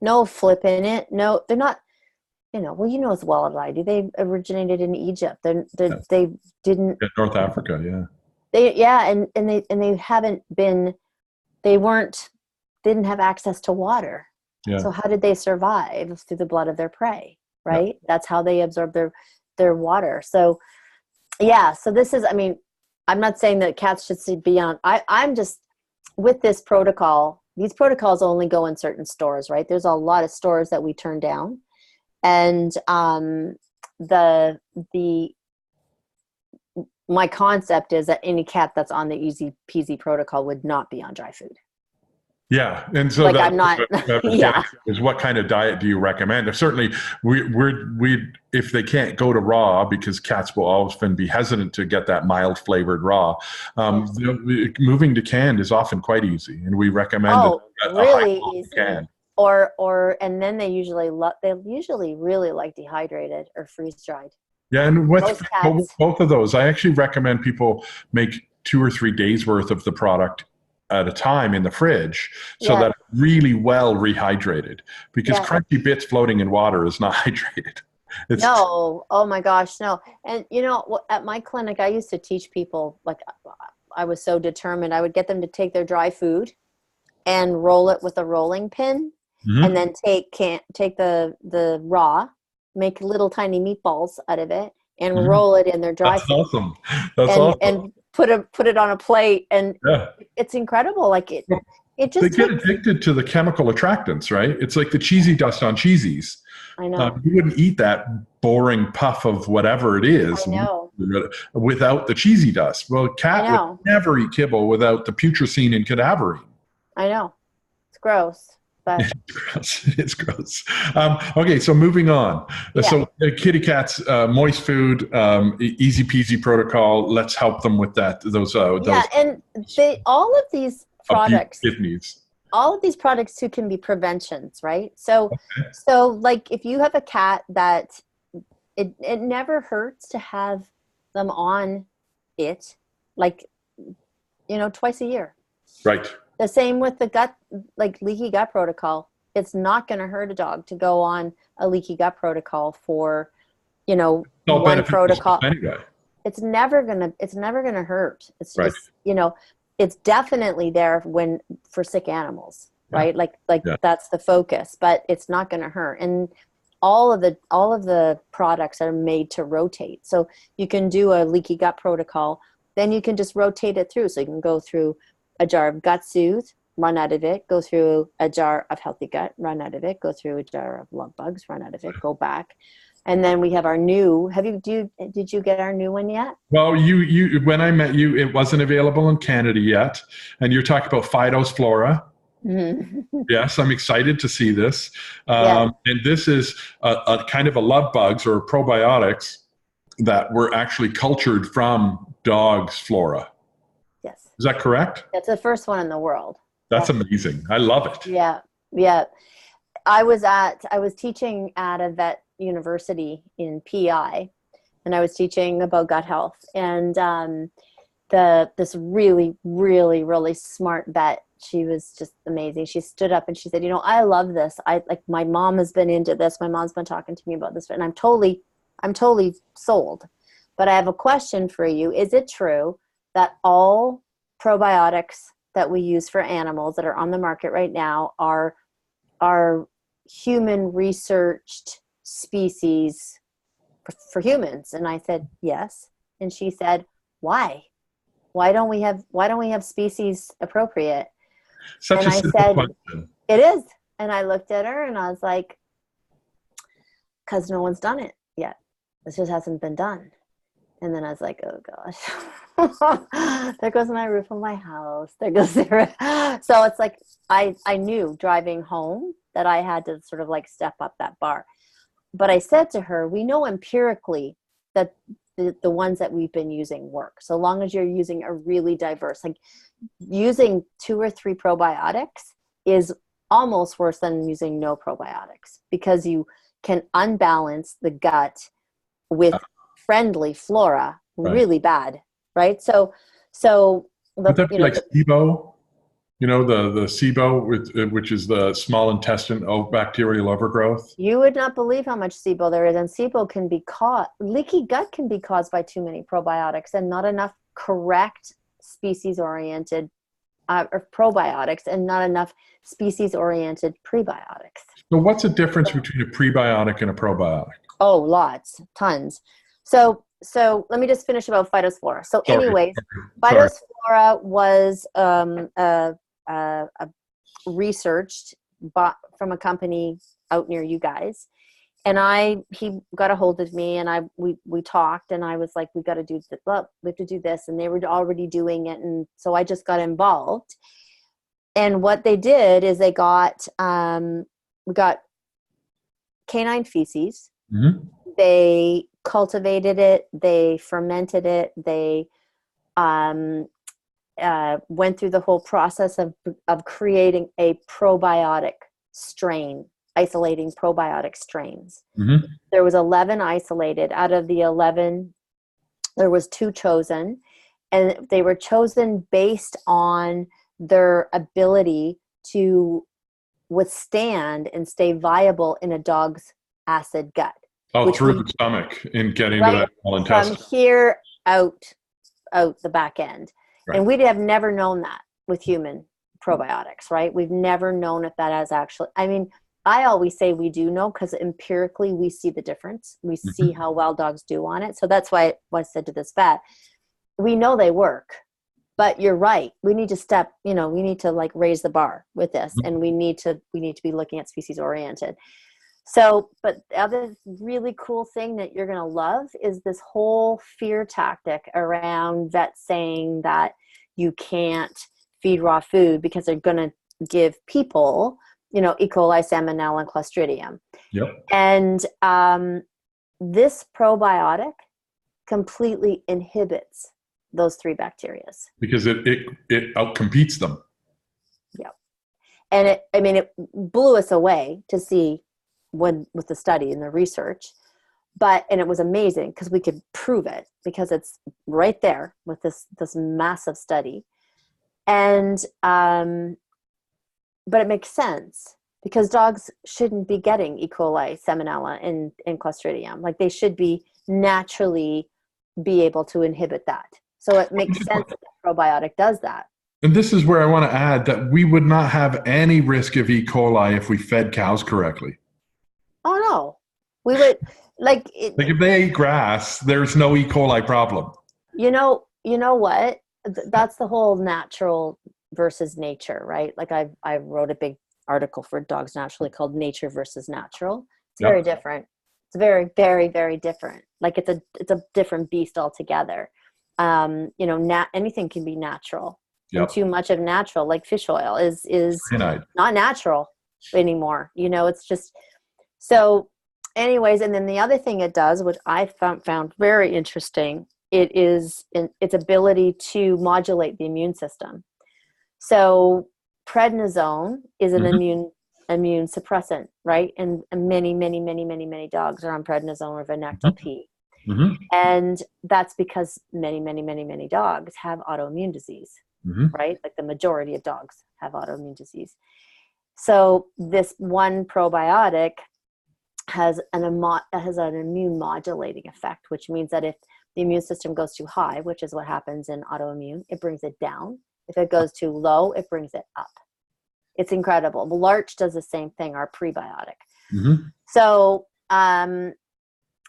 no flip in it. No, they're not, well, you know as well as I do. They originated in Egypt. They didn't. North Africa, yeah. They didn't have access to water. Yeah. So how did they survive? Through the blood of their prey, right? Yeah. That's how they absorb their water. So so this is, I'm not saying that cats should be on, I'm just, with this protocol, these protocols only go in certain stores, right? There's a lot of stores that we turn down. And my concept is that any cat that's on the Easy Peasy protocol would not be on dry food. Yeah, and so I'm not. Is what kind of diet do you recommend? Certainly, we if they can't go to raw, because cats will often be hesitant to get that mild flavored raw. Moving to canned is often quite easy, and we recommend really easy. Canned. And then they usually really like dehydrated or freeze dried. Yeah, and with both of those, I actually recommend people make 2 or 3 days worth of the product at a time in the fridge, so that it's really well rehydrated, because crunchy bits floating in water is not hydrated. No, oh my gosh, no. And at my clinic, I used to teach people, like, I was so determined. I would get them to take their dry food and roll it with a rolling pin, and then take the raw, make little tiny meatballs out of it, and roll it in their dry food. Awesome. That's awesome. And put it on a plate, and Yeah. it's incredible. Like it They just get takes. addicted to the chemical attractants, right? It's like the cheesy dust on cheesies. I know. You wouldn't eat that boring puff of whatever it I is know. without the cheesy dust. Well, a I cat would know. never eat kibble without the putrescine and cadaverine. I know. It's gross, but It's gross. It's gross. Okay, so moving on. yeah. So kitty cats, moist food, easy peasy protocol. Let's help them with that. Those Yeah, and all of these abuse products, kidneys. all of these products too can be preventions, right? So like if you have a cat that it never hurts to have them on it, like, twice a year. Right. The same with the gut, like leaky gut protocol. It's not going to hurt a dog to go on a leaky gut protocol for, All one beneficial protocol. stuff anyway. It's never gonna hurt. It's Right. just, it's definitely there for sick animals, right? Like Yeah. that's the focus, but it's not gonna hurt. And all of the products are made to rotate. So you can do a leaky gut protocol, then you can just rotate it through. So you can go through a jar of Gut Soothe, run out of it, go through a jar of Healthy Gut, run out of it, go through a jar of Love Bugs, run out of it, go back. And then we have our new, did you get our new one yet? Well, you when I met you, it wasn't available in Canada yet, and you're talking about Fido's Flora. Mm-hmm. Yes, I'm excited to see this. Yeah. And this is a kind of a love bugs or probiotics that were actually cultured from dogs' flora. Yes. Is that correct? That's the first one in the world. That's amazing. I love it. Yeah. Yeah. I was teaching at a vet university in PI, and I was teaching about gut health, and this really, really, really smart vet, she was just amazing. She stood up and she said, I love this. My mom has been into this. My mom's been talking to me about this, and I'm totally sold. But I have a question for you. Is it true that all probiotics that we use for animals that are on the market right now are human researched species for humans? And I said, yes. And she said, why don't we have species appropriate? Such and a I simple said, question. it is. And I looked at her and I was like, because no one's done it yet. This just hasn't been done. And then I was like, oh gosh, there goes my roof on my house. There goes there. So it's like, I knew driving home that I had to sort of like step up that bar. But I said to her, we know empirically that the ones that we've been using work. So long as you're using a really diverse, like using 2 or 3 probiotics is almost worse than using no probiotics, because you can unbalance the gut with friendly flora really bad, right? So Would that be like SIBO? The SIBO, which is the small intestine bacterial overgrowth. You would not believe how much SIBO there is, and SIBO can be leaky gut can be caused by too many probiotics and not enough correct species-oriented or probiotics, and not enough species-oriented prebiotics. So what's the difference between a prebiotic and a probiotic? Oh, lots, tons. So let me just finish about Phytospora. So anyways, Phytospora was researched from a company out near you guys. And he got a hold of me, and we talked, and I was like, we got to do this. Well, we have to do this. And they were already doing it. And so I just got involved. And what they did is we got canine feces. Mm-hmm. They cultivated it. They fermented it. They went through the whole process of creating a probiotic strain, isolating probiotic strains. Mm-hmm. There was 11 isolated. Out of the 11, there was 2 chosen, and they were chosen based on their ability to withstand and stay viable in a dog's acid gut. Oh, through the stomach in getting to that small intestine. From here out the back end. Right. And we have never known that with human probiotics, right? We've never known if that has actually, I always say we do know, because empirically we see the difference. We see how well dogs do on it. So that's why I said to this vet, we know they work, but you're right. We need to we need to like raise the bar with this, and we need to be looking at species oriented. So, but the other really cool thing that you're going to love is this whole fear tactic around vets saying that you can't feed raw food because they're going to give people, E. coli, salmonella, and clostridium. Yep. And this probiotic completely inhibits those three bacteria. Because it outcompetes them. Yep. And it blew us away to see with the study and the research, and it was amazing because we could prove it because it's right there with this massive study. And but it makes sense because dogs shouldn't be getting E. coli, salmonella, and clostridium. Like they should be naturally be able to inhibit that. So it makes sense that the probiotic does that. And this is where I want to add that we would not have any risk of E. coli if we fed cows correctly. Oh no, we would like if they ate grass, there's no E. coli problem. You know what? That's the whole natural versus nature, right? Like I wrote a big article for Dogs Naturally called Nature versus Natural. It's very different. It's very, very, very different. Like it's a different beast altogether. Anything can be natural. Yep. And too much of natural, like fish oil, is not natural anymore. It's just so. Anyways, and then the other thing it does, which I found very interesting, it is its ability to modulate the immune system. So prednisone is an immune suppressant, right? And many, many, many, many, many dogs are on prednisone or Vanectal P. And that's because many, many, many, many dogs have autoimmune disease, right? Like the majority of dogs have autoimmune disease. So this one probiotic has an immune modulating effect, which means that if the immune system goes too high, which is what happens in autoimmune, it brings it down. If it goes too low, it brings it up. It's incredible. Larch does the same thing, our prebiotic. So,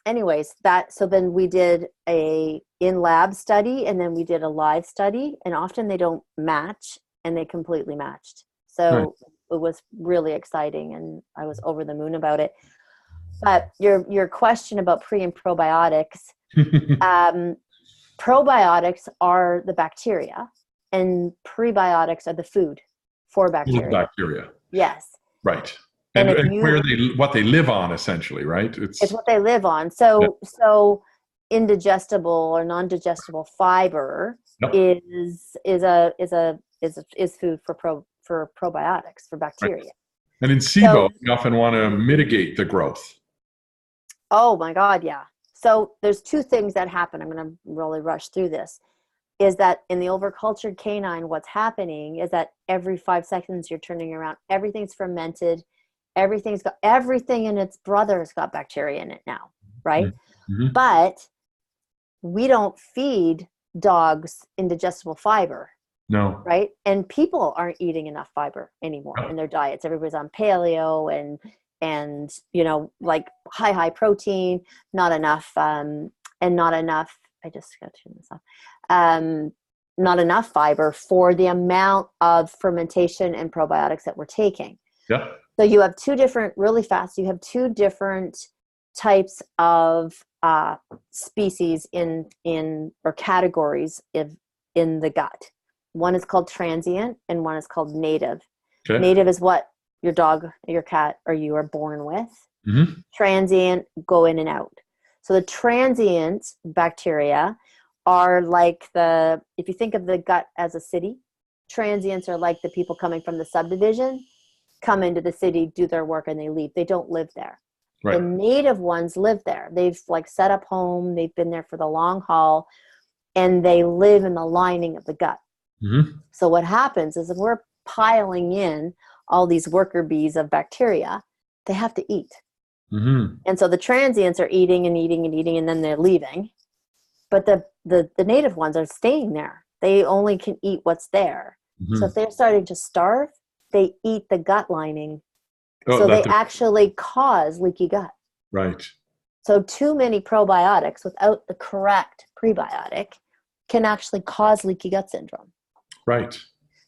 anyways, so then we did a in-lab study, and then we did a live study, and often they don't match, and they completely matched. So it was really exciting, and I was over the moon about it. But your question about pre and probiotics, probiotics are the bacteria, and prebiotics are the food for bacteria. Yes. Right. And what they live on, essentially, right? It's what they live on. So indigestible or non-digestible fiber is food for probiotics, for bacteria. Right. And in SIBO, we often want to mitigate the growth. Oh my God, yeah. So there's two things that happen. I'm going to really rush through this. Is that in the overcultured canine, what's happening is that every 5 seconds you're turning around, everything's fermented, everything and its brother's got bacteria in it now, right? But we don't feed dogs indigestible fiber. No. Right? And people aren't eating enough fiber anymore in their diets. Everybody's on paleo and like high protein, not enough, and not enough. I just got to turn this off. Not enough fiber for the amount of fermentation and probiotics that we're taking. Yeah. So you have two different types of species or categories in the gut. One is called transient and one is called native. Okay. Native is what your dog, your cat, or you are born with. Transient go in and out. So the transient bacteria are like if you think of the gut as a city, transients are like the people coming from the subdivision, come into the city, do their work, and they leave. They don't live there. Right. The native ones live there. They've set up home. They've been there for the long haul, and they live in the lining of the gut. So what happens is if we're piling in all these worker bees of bacteria, they have to eat. And so the transients are eating and eating and eating, and then they're leaving. But the native ones are staying there. They only can eat what's there. So if they're starting to starve, they eat the gut lining. So they actually cause leaky gut. Right. So too many probiotics without the correct prebiotic can actually cause leaky gut syndrome. Right.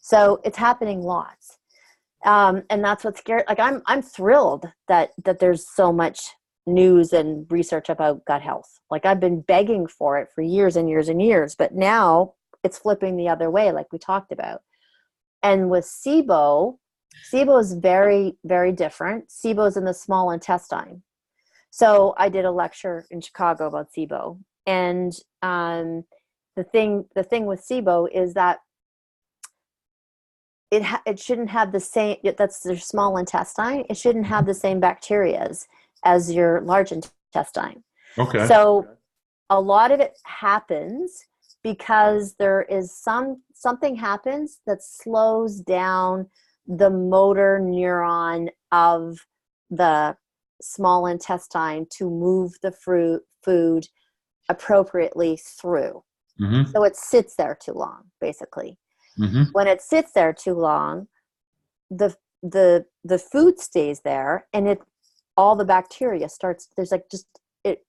So it's happening lots. And that's what's scary. Like I'm thrilled that there's so much news and research about gut health. Like I've been begging for it for years and years and years, but now it's flipping the other way, like we talked about. And with SIBO is very, very different. SIBO is in the small intestine. So I did a lecture in Chicago about SIBO, and the thing with SIBO is that it shouldn't have the same. That's their small intestine. It shouldn't have the same bacteria as your large intestine. Okay. So a lot of it happens because there is something happens that slows down the motor neuron of the small intestine to move the food appropriately through. Mm-hmm. So it sits there too long, basically. Mm-hmm. When it sits there too long, the food stays there, and all the bacteria starts. There's like just it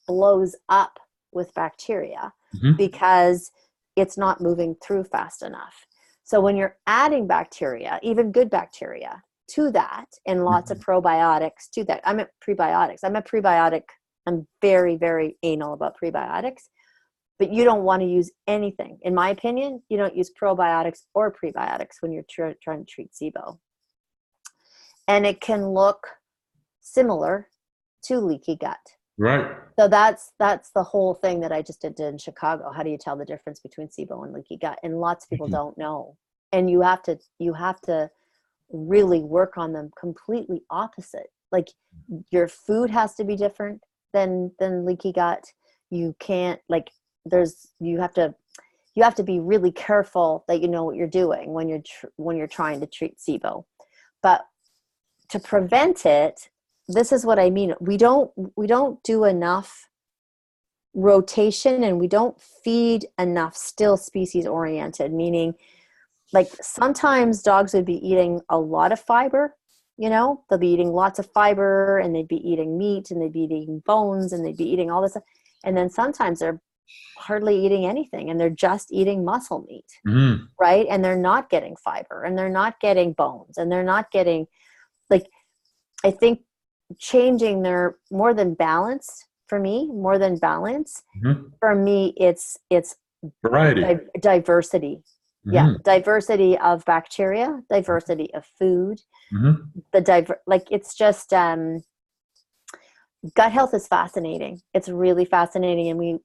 blows up with bacteria Mm-hmm. because it's not moving through fast enough. So when you're adding bacteria, even good bacteria, to that, and lots of probiotics to that. I'm a prebiotic. I'm very, very anal about prebiotics, but you don't want to use anything. In my opinion, you don't use probiotics or prebiotics when you're trying to treat SIBO. And it can look similar to leaky gut. Right. So that's the whole thing that I just did in Chicago. How do you tell the difference between SIBO and leaky gut? And lots of people don't know. And you have to really work on them completely opposite. Like your food has to be different than leaky gut. You can't you have to be really careful that you know what you're doing when you're trying to treat SIBO. But to prevent it, this is what I mean. We don't do enough rotation, and we don't feed enough still species oriented, meaning like sometimes dogs would be eating a lot of fiber, they'll be eating lots of fiber, and they'd be eating meat, and they'd be eating bones, and they'd be eating all this stuff. And then sometimes they're hardly eating anything, and they're just eating muscle meat, right? And they're not getting fiber, and they're not getting bones, and they're not getting, like, I think changing their more than balance, for me, it's Variety. Diversity. Mm-hmm. Yeah, diversity of bacteria, diversity of food. Mm-hmm. It's just gut health is fascinating. It's really fascinating, and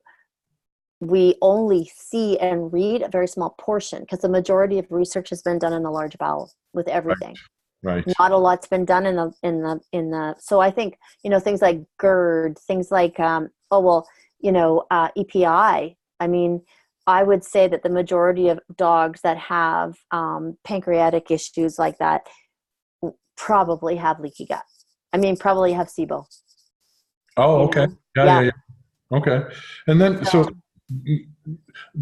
we only see and read a very small portion because the majority of research has been done in the large bowel with everything. Right. Not a lot's been done in the. So I think things like GERD, things like EPI. I mean, I would say that the majority of dogs that have pancreatic issues like that probably have leaky gut. I mean, probably have SIBO. Oh, okay. Yeah. Okay. And then, so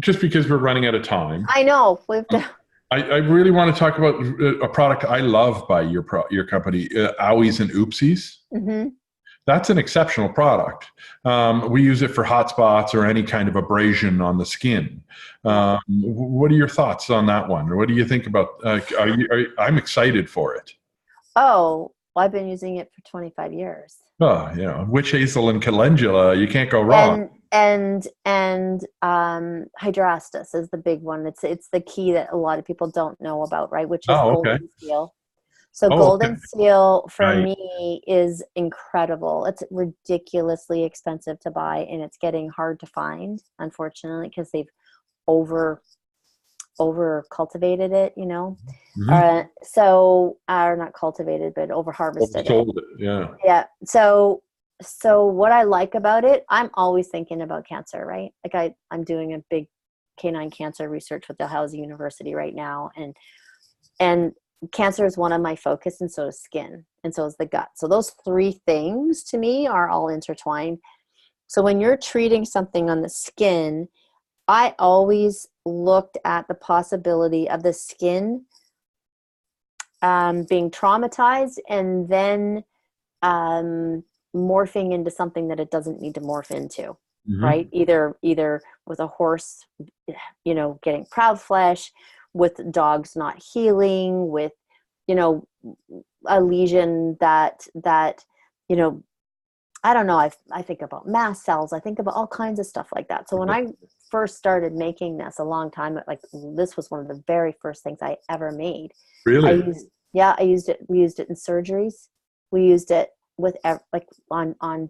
just because we're running out of time. I know. I really want to talk about a product I love by your company, Owies and Oopsies. Mm-hmm. That's an exceptional product. We use it for hot spots or any kind of abrasion on the skin. What are your thoughts on that one? Or what do you think about? I'm excited for it. Oh, well, I've been using it for 25 years. Oh, witch hazel and calendula, you can't go wrong. And hydrastis is the big one. It's the key that a lot of people don't know about, right? Which is golden seal. So golden seal for me is incredible. It's ridiculously expensive to buy, and it's getting hard to find, unfortunately, because they've over cultivated it, Mm-hmm. Or not cultivated, but over harvested it. Yeah. So what I like about it, I'm always thinking about cancer, right? Like I'm doing a big canine cancer research with Dalhousie University right now, and cancer is one of my focus, and so is skin, and so is the gut. So those three things to me are all intertwined. So when you're treating something on the skin, I always looked at the possibility of the skin being traumatized and then morphing into something that it doesn't need to morph into. right? Either with a horse, getting proud flesh, with dogs not healing, with, a lesion that, I don't know. I think about mast cells. I think about all kinds of stuff like that. So when I first started making this a long time, this was one of the very first things I ever made. Really? I used it. We used it in surgeries. We used it with on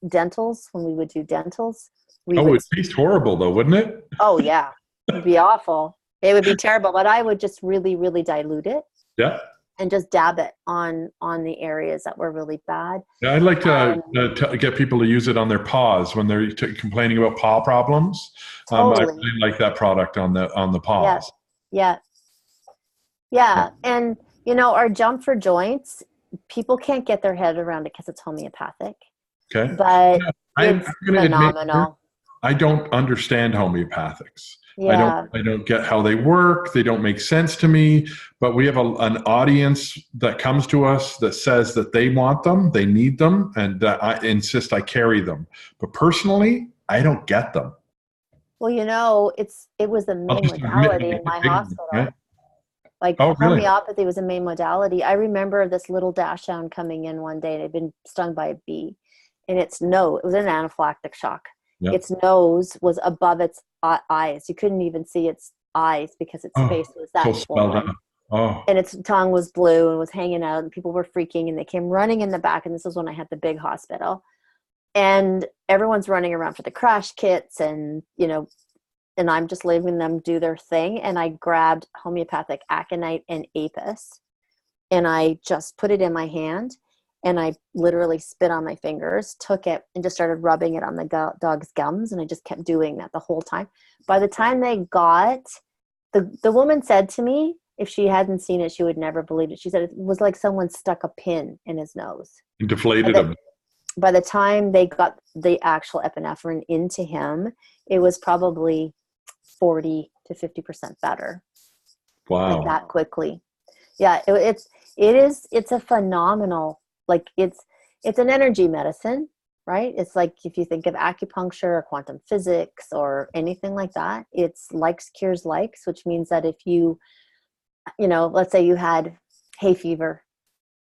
dentals, when we would do dentals. It would taste horrible though, wouldn't it? Oh yeah, it'd be awful. It would be terrible, but I would just really, really dilute it. Yeah. And just dab it on the areas that were really bad. Yeah, I'd like to get people to use it on their paws when they're complaining about paw problems. Totally. I really like that product on the paws. Yeah. And our jump for joints, people can't get their head around it because it's homeopathic. Okay. But it's Admit, phenomenal. I don't understand homeopathics. Yeah. I don't get how they work. They don't make sense to me. But we have an audience that comes to us that says that they want them, they need them, and I insist I carry them. But personally, I don't get them. Well, it was the main modality in my hospital. Right? Homeopathy was a main modality. I remember this little dachshund coming in one day, and it had been stung by a bee, and it was an anaphylactic shock. Yep. Its nose was above its eyes. You couldn't even see its eyes because its face was that swollen. And its tongue was blue and was hanging out, and people were freaking, and they came running in the back. And this is when I had the big hospital, and everyone's running around for the crash kits, and and I'm just leaving them do their thing. And I grabbed homeopathic aconite and apis, and I just put it in my hand. And I literally spit on my fingers, took it, and just started rubbing it on the dog's gums. And I just kept doing that the whole time. By the time they got, the woman said to me, if she hadn't seen it, she would never believe it. She said it was like someone stuck a pin in his nose. And deflated him. By the time they got the actual epinephrine into him, it was probably 40 to 50% better. Wow. Like that quickly. Yeah, it's a phenomenal. It's an energy medicine, right? It's like if you think of acupuncture or quantum physics or anything like that, it's likes cures likes, which means that if you let's say you had hay fever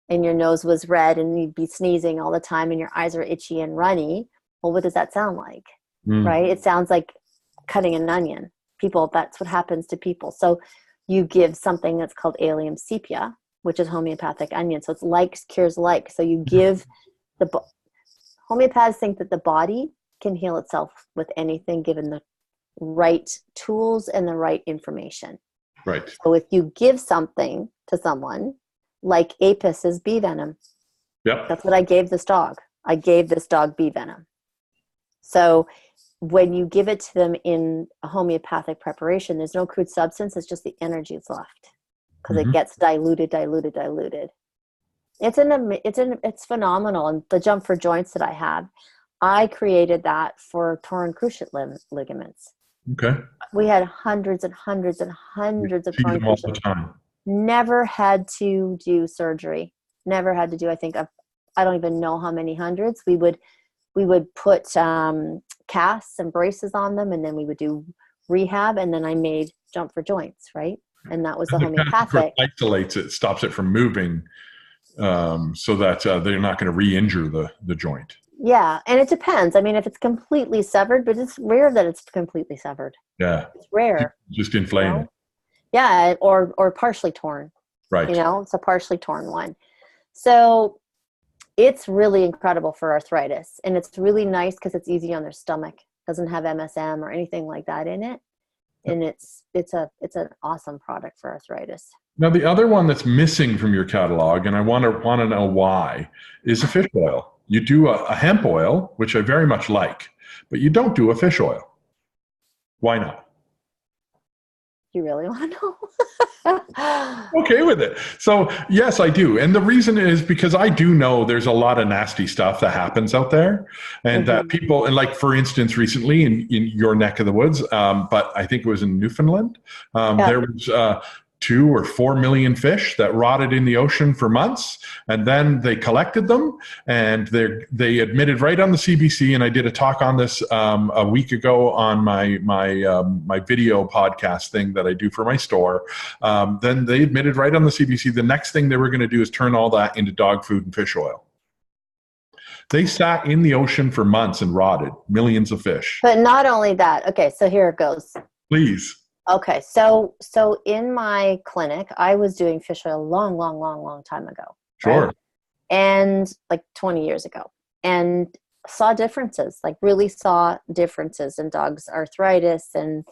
and your nose was red and you'd be sneezing all the time and your eyes are itchy and runny, well, what does that sound like? Right? It sounds like cutting an onion. That's what happens to people. So you give something that's called allium sepia, which is homeopathic onion. So it's likes cures like. So you give homeopaths think that the body can heal itself with anything given the right tools and the right information. Right. So if you give something to someone, like apis is bee venom. Yep. That's what I gave this dog. I gave this dog bee venom. So when you give it to them in a homeopathic preparation, there's no crude substance. It's just the energy that's left. Because it gets diluted. It's phenomenal. And the jump for joints that I have, I created that for torn cruciate ligaments. Okay. We had hundreds and hundreds and hundreds of torn all the time. Never had to do surgery. Never had to do. I don't even know how many hundreds. We would put casts and braces on them, and then we would do rehab, and then I made jump for joints, right? And that was the homeopathic. Isolates it, stops it from moving, so that they're not going to re-injure the joint. Yeah, and it depends. I mean, if it's completely severed, but it's rare that it's completely severed. Yeah, it's rare. Just inflamed. Yeah, or partially torn. Right. It's a partially torn one. So it's really incredible for arthritis, and it's really nice because it's easy on their stomach. Doesn't have MSM or anything like that in it. And it's an awesome product for arthritis. Now, the other one that's missing from your catalog, and I want to know why, is a fish oil. You do a hemp oil, which I very much like, but you don't do a fish oil. Why not? You really want to know? Okay with it. So yes, I do. And the reason is because I do know there's a lot of nasty stuff that happens out there, and that people, and like for instance, recently in your neck of the woods, but I think it was in Newfoundland, there was 2 or 4 million fish that rotted in the ocean for months, and then they collected them and they admitted right on the CBC. And I did a talk on this a week ago on my video podcast thing that I do for my store. Then they admitted right on the CBC the next thing they were going to do is turn all that into dog food and fish oil. They sat in the ocean for months and rotted, millions of fish. But not only that. Okay, so here it goes. Please. Okay, so in my clinic, I was doing fish oil a long time ago. Sure. Right? And like 20 years ago. And saw differences, like really saw differences in dogs' arthritis and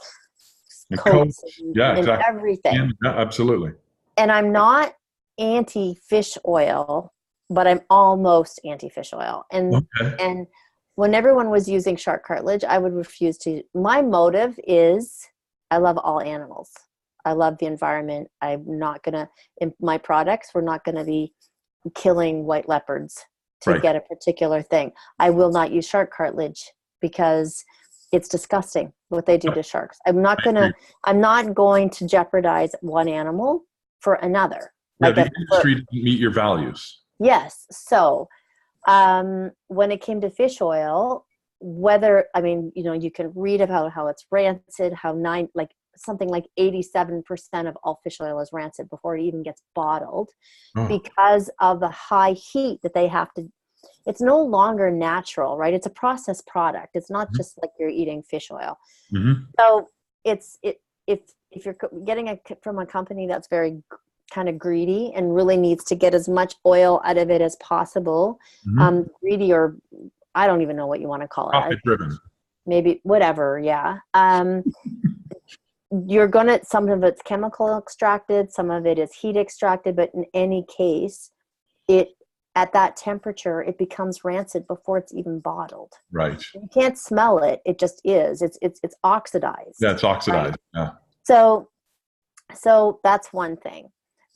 coats and exactly. everything. Yeah, absolutely. And I'm not anti-fish oil, but I'm almost anti-fish oil. And when everyone was using shark cartilage, I would refuse to. My motive is I love all animals. I love the environment. I'm not going to, in my products, we're not going to be killing white leopards to get a particular thing. I will not use shark cartilage because it's disgusting what they do to sharks. I'm not going to jeopardize one animal for another. Yeah, the industry didn't meet your values. Yes. So when it came to fish oil, you can read about how it's rancid, something like 87% of all fish oil is rancid before it even gets bottled because of the high heat that they have to. It's no longer natural, right? It's a processed product. It's not just like you're eating fish oil. Mm-hmm. So if you're getting it from a company that's very kind of greedy and really needs to get as much oil out of it as possible, greedy, or I don't even know what you want to call it. Profit driven. Maybe, whatever, yeah. Some of it's chemical extracted, some of it is heat extracted, but in any case, at that temperature, it becomes rancid before it's even bottled. Right. You can't smell it. It just is. It's oxidized. Yeah, it's oxidized. Right? Yeah. So that's one thing.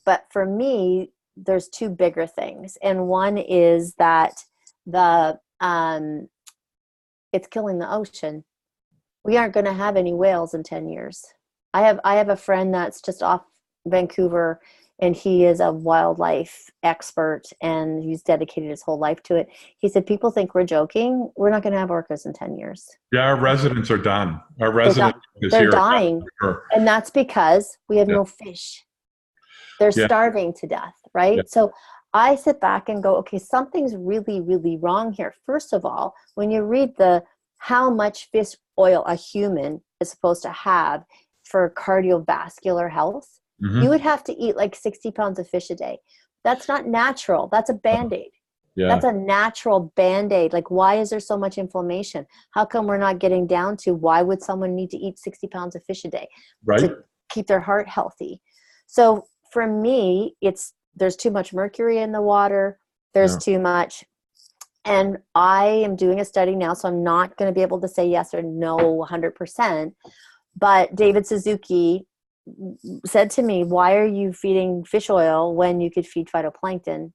But for me, there's two bigger things. And one is that it's killing the ocean. We aren't going to have any whales in 10 years. I have a friend that's just off Vancouver, and he is a wildlife expert, and he's dedicated his whole life to it. He said, people think we're joking. We're not going to have orcas in 10 years. Yeah, our residents are done. Our residents they're dying. And that's because we have no fish. They're starving to death, right? Yeah. So I sit back and go, okay, something's really, really wrong here. First of all, when you read how much fish oil a human is supposed to have for cardiovascular health, you would have to eat like 60 pounds of fish a day. That's not natural. That's a Band-Aid. Yeah. That's a natural Band-Aid. Like, why is there so much inflammation? How come we're not getting down to why would someone need to eat 60 pounds of fish a day to keep their heart healthy? So for me, there's too much mercury in the water. There's too much. And I am doing a study now, so I'm not going to be able to say yes or no 100%. But David Suzuki said to me, why are you feeding fish oil when you could feed phytoplankton?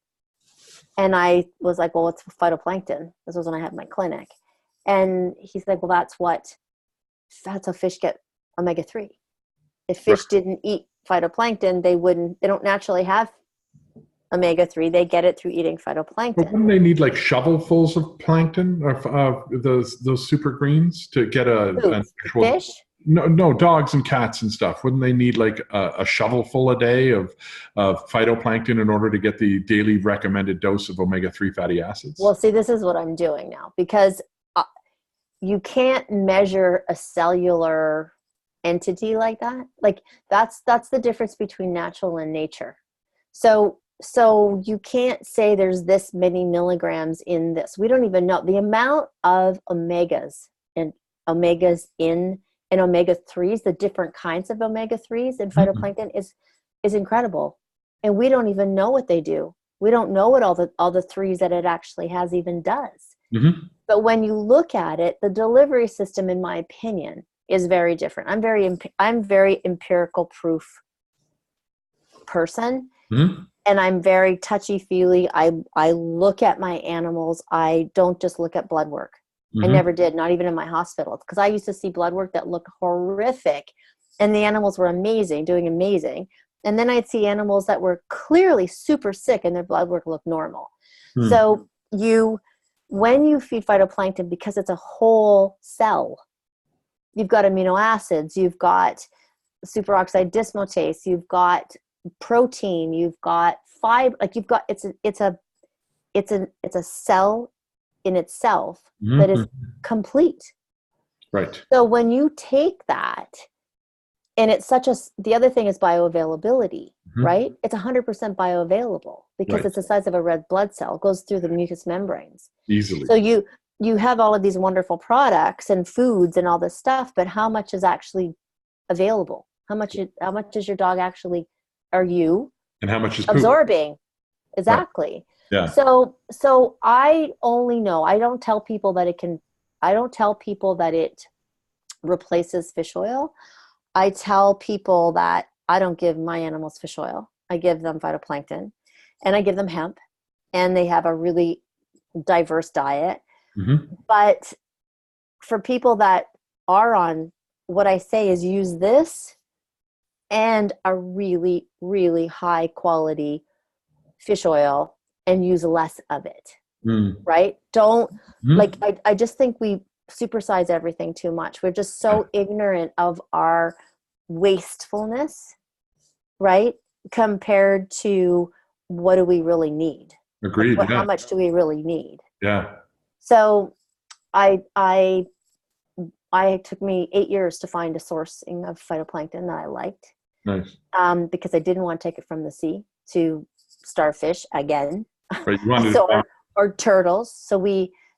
And I was like, well, what's phytoplankton? This was when I had my clinic. And he's like, well, that's how fish get omega-3. If fish didn't eat phytoplankton, they don't naturally have omega-3. They get it through eating phytoplankton. But wouldn't they need like shovelfuls of plankton or those super greens to get an actual fish? No, dogs and cats and stuff. Wouldn't they need like a shovelful a day of phytoplankton in order to get the daily recommended dose of omega-3 fatty acids? Well, see, this is what I'm doing now, because you can't measure a cellular entity like that. Like that's the difference between natural and nature. So you can't say there's this many milligrams in this. We don't even know the amount of omegas in and omega-3s, the different kinds of omega-3s in phytoplankton is incredible. And we don't even know what they do. We don't know what all the threes that it actually has even does. Mm-hmm. But when you look at it, the delivery system, in my opinion, is very different. I'm very empirical proof person. Mm-hmm. And I'm very touchy-feely. I look at my animals. I don't just look at blood work. I never did, not even in my hospital, because I used to see blood work that looked horrific, and the animals were amazing, doing amazing. And then I'd see animals that were clearly super sick and their blood work looked normal. So when you feed phytoplankton, because it's a whole cell, you've got amino acids, you've got superoxide dismutase, you've got protein, you've got fiber, like you've got, it's a cell in itself that is complete. Right. So when you take that, and it's the other thing is bioavailability, right? It's 100% bioavailable because it's the size of a red blood cell. It goes through the mucous membranes. Easily. So you have all of these wonderful products and foods and all this stuff, but how much is actually available? How much is your dog actually, are you? And how much is absorbing? Poop? Exactly. Right. Yeah. So I only know, I don't tell people that it replaces fish oil. I tell people that I don't give my animals fish oil. I give them phytoplankton and I give them hemp, and they have a really diverse diet. But for people that are on, what I say is use this and a really, really high quality fish oil and use less of it. Right? Don't like, I just think we supersize everything too much. We're just so ignorant of our wastefulness, right? Compared to what do we really need? Agreed. Like, how much do we really need? Yeah. So I took me 8 years to find a sourcing of phytoplankton that I liked. Nice. Because I didn't want to take it from the sea to starfish again. Right. You wanted or turtles. So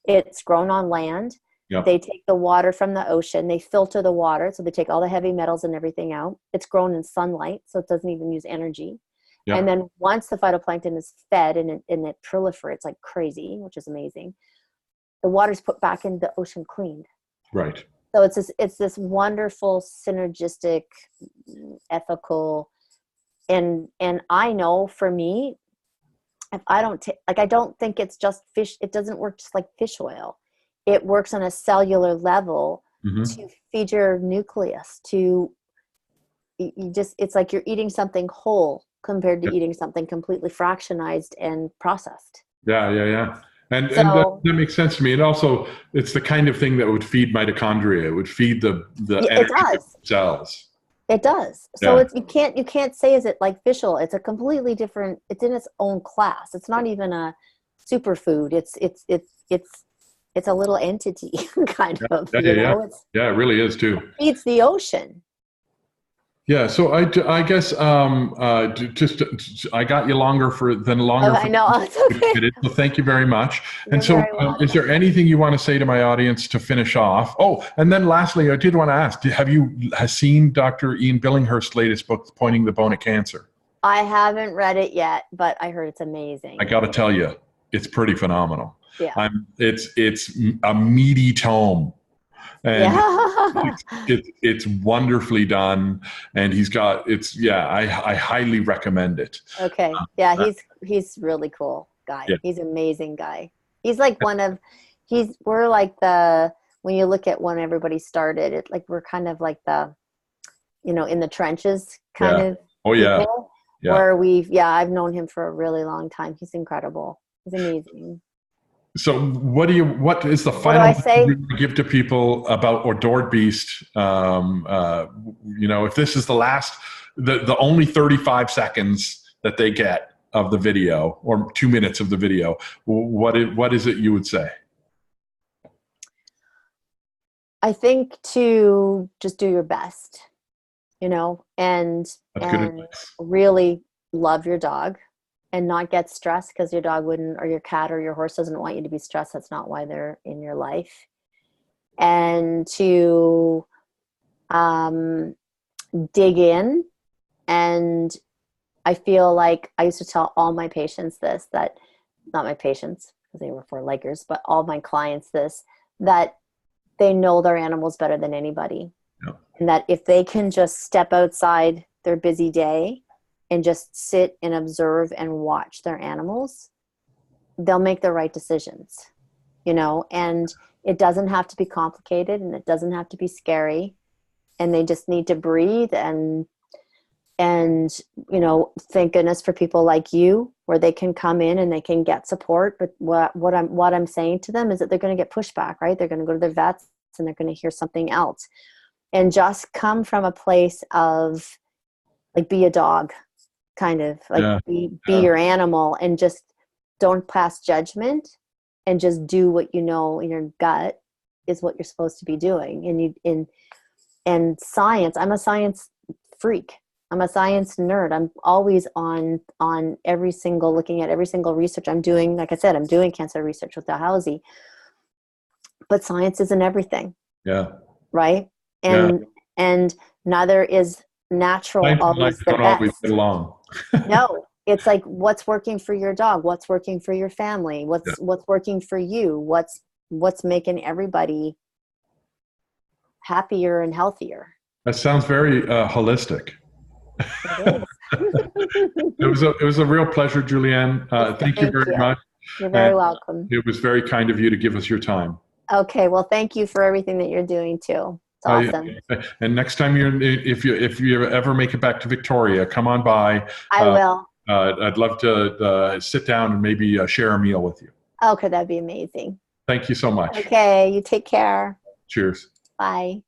it's grown on land. Yep. They take the water from the ocean. They filter the water. So they take all the heavy metals and everything out. It's grown in sunlight, so it doesn't even use energy. Yep. And then once the phytoplankton is fed and it proliferates like crazy, which is amazing, the water's put back into the ocean cleaned. Right. So it's this wonderful, synergistic, ethical, and I know for me, if I don't I don't think it's just fish. It doesn't work just like fish oil. It works on a cellular level to feed your nucleus. It's like you're eating something whole compared to eating something completely fractionized and processed. Yeah. And that makes sense to me. And also, it's the kind of thing that would feed mitochondria. It would feed the energy cells. It does. So you can't say is it like fish oil. It's a completely different. It's in its own class. It's not even a superfood. It's a little entity, kind of. Yeah, it really is too. It feeds the ocean. Yeah, so I guess I got you longer. I know. It's okay. So thank you very much. And so, is there anything you want to say to my audience to finish off? Oh, and then lastly, I did want to ask: have you seen Dr. Ian Billinghurst's latest book, Pointing the Bone at Cancer? I haven't read it yet, but I heard it's amazing. I got to tell you, it's pretty phenomenal. Yeah. It's a meaty tome. And it's wonderfully done, and I highly recommend it. Okay. He's really cool guy. Yeah. He's an amazing guy. He's like when you look at when everybody started, we're kind of like the, in the trenches kind of. Oh yeah. People, where I've known him for a really long time. He's incredible. He's amazing. So what is the final thing you give to people about Adored Beast? If this is the only 35 seconds that they get of the video, or 2 minutes of the video, what is it you would say? I think to just do your best, and really love your dog. And not get stressed because your dog wouldn't, or your cat or your horse doesn't want you to be stressed. That's not why they're in your life. And to dig in. And I feel like I used to tell all my patients this, that not my patients because they were 4-leggers, but all my clients this, that they know their animals better than anybody. Yep. And that if they can just step outside their busy day and just sit and observe and watch their animals, they'll make the right decisions, and it doesn't have to be complicated and it doesn't have to be scary, and they just need to breathe and And, you know, thank goodness for people like you, where they can come in and they can get support. But what I'm saying to them is that they're going to get pushback, right? They're going to go to their vets and they're going to hear something else. And just come from a place of like, be a dog, kind of like, be your animal, and just don't pass judgment, and just do what you know in your gut is what you're supposed to be doing. And science, I'm a science freak. I'm a science nerd. I'm always on looking at every single research I'm doing. Like I said, I'm doing cancer research with Dalhousie, but science isn't everything. Yeah. Right. And neither is natural always the don't best. Always get along. No, it's like, what's working for your dog? What's working for your family? What's working for you? What's making everybody happier and healthier? That sounds very holistic. It is. It was a real pleasure, Julianne. Thank you very much. You're very welcome. It was very kind of you to give us your time. Okay, well, thank you for everything that you're doing too. It's awesome. And next time if you ever make it back to Victoria, come on by. I will. I'd love to sit down and maybe share a meal with you. Okay, that'd be amazing. Thank you so much. Okay, you take care. Cheers. Bye.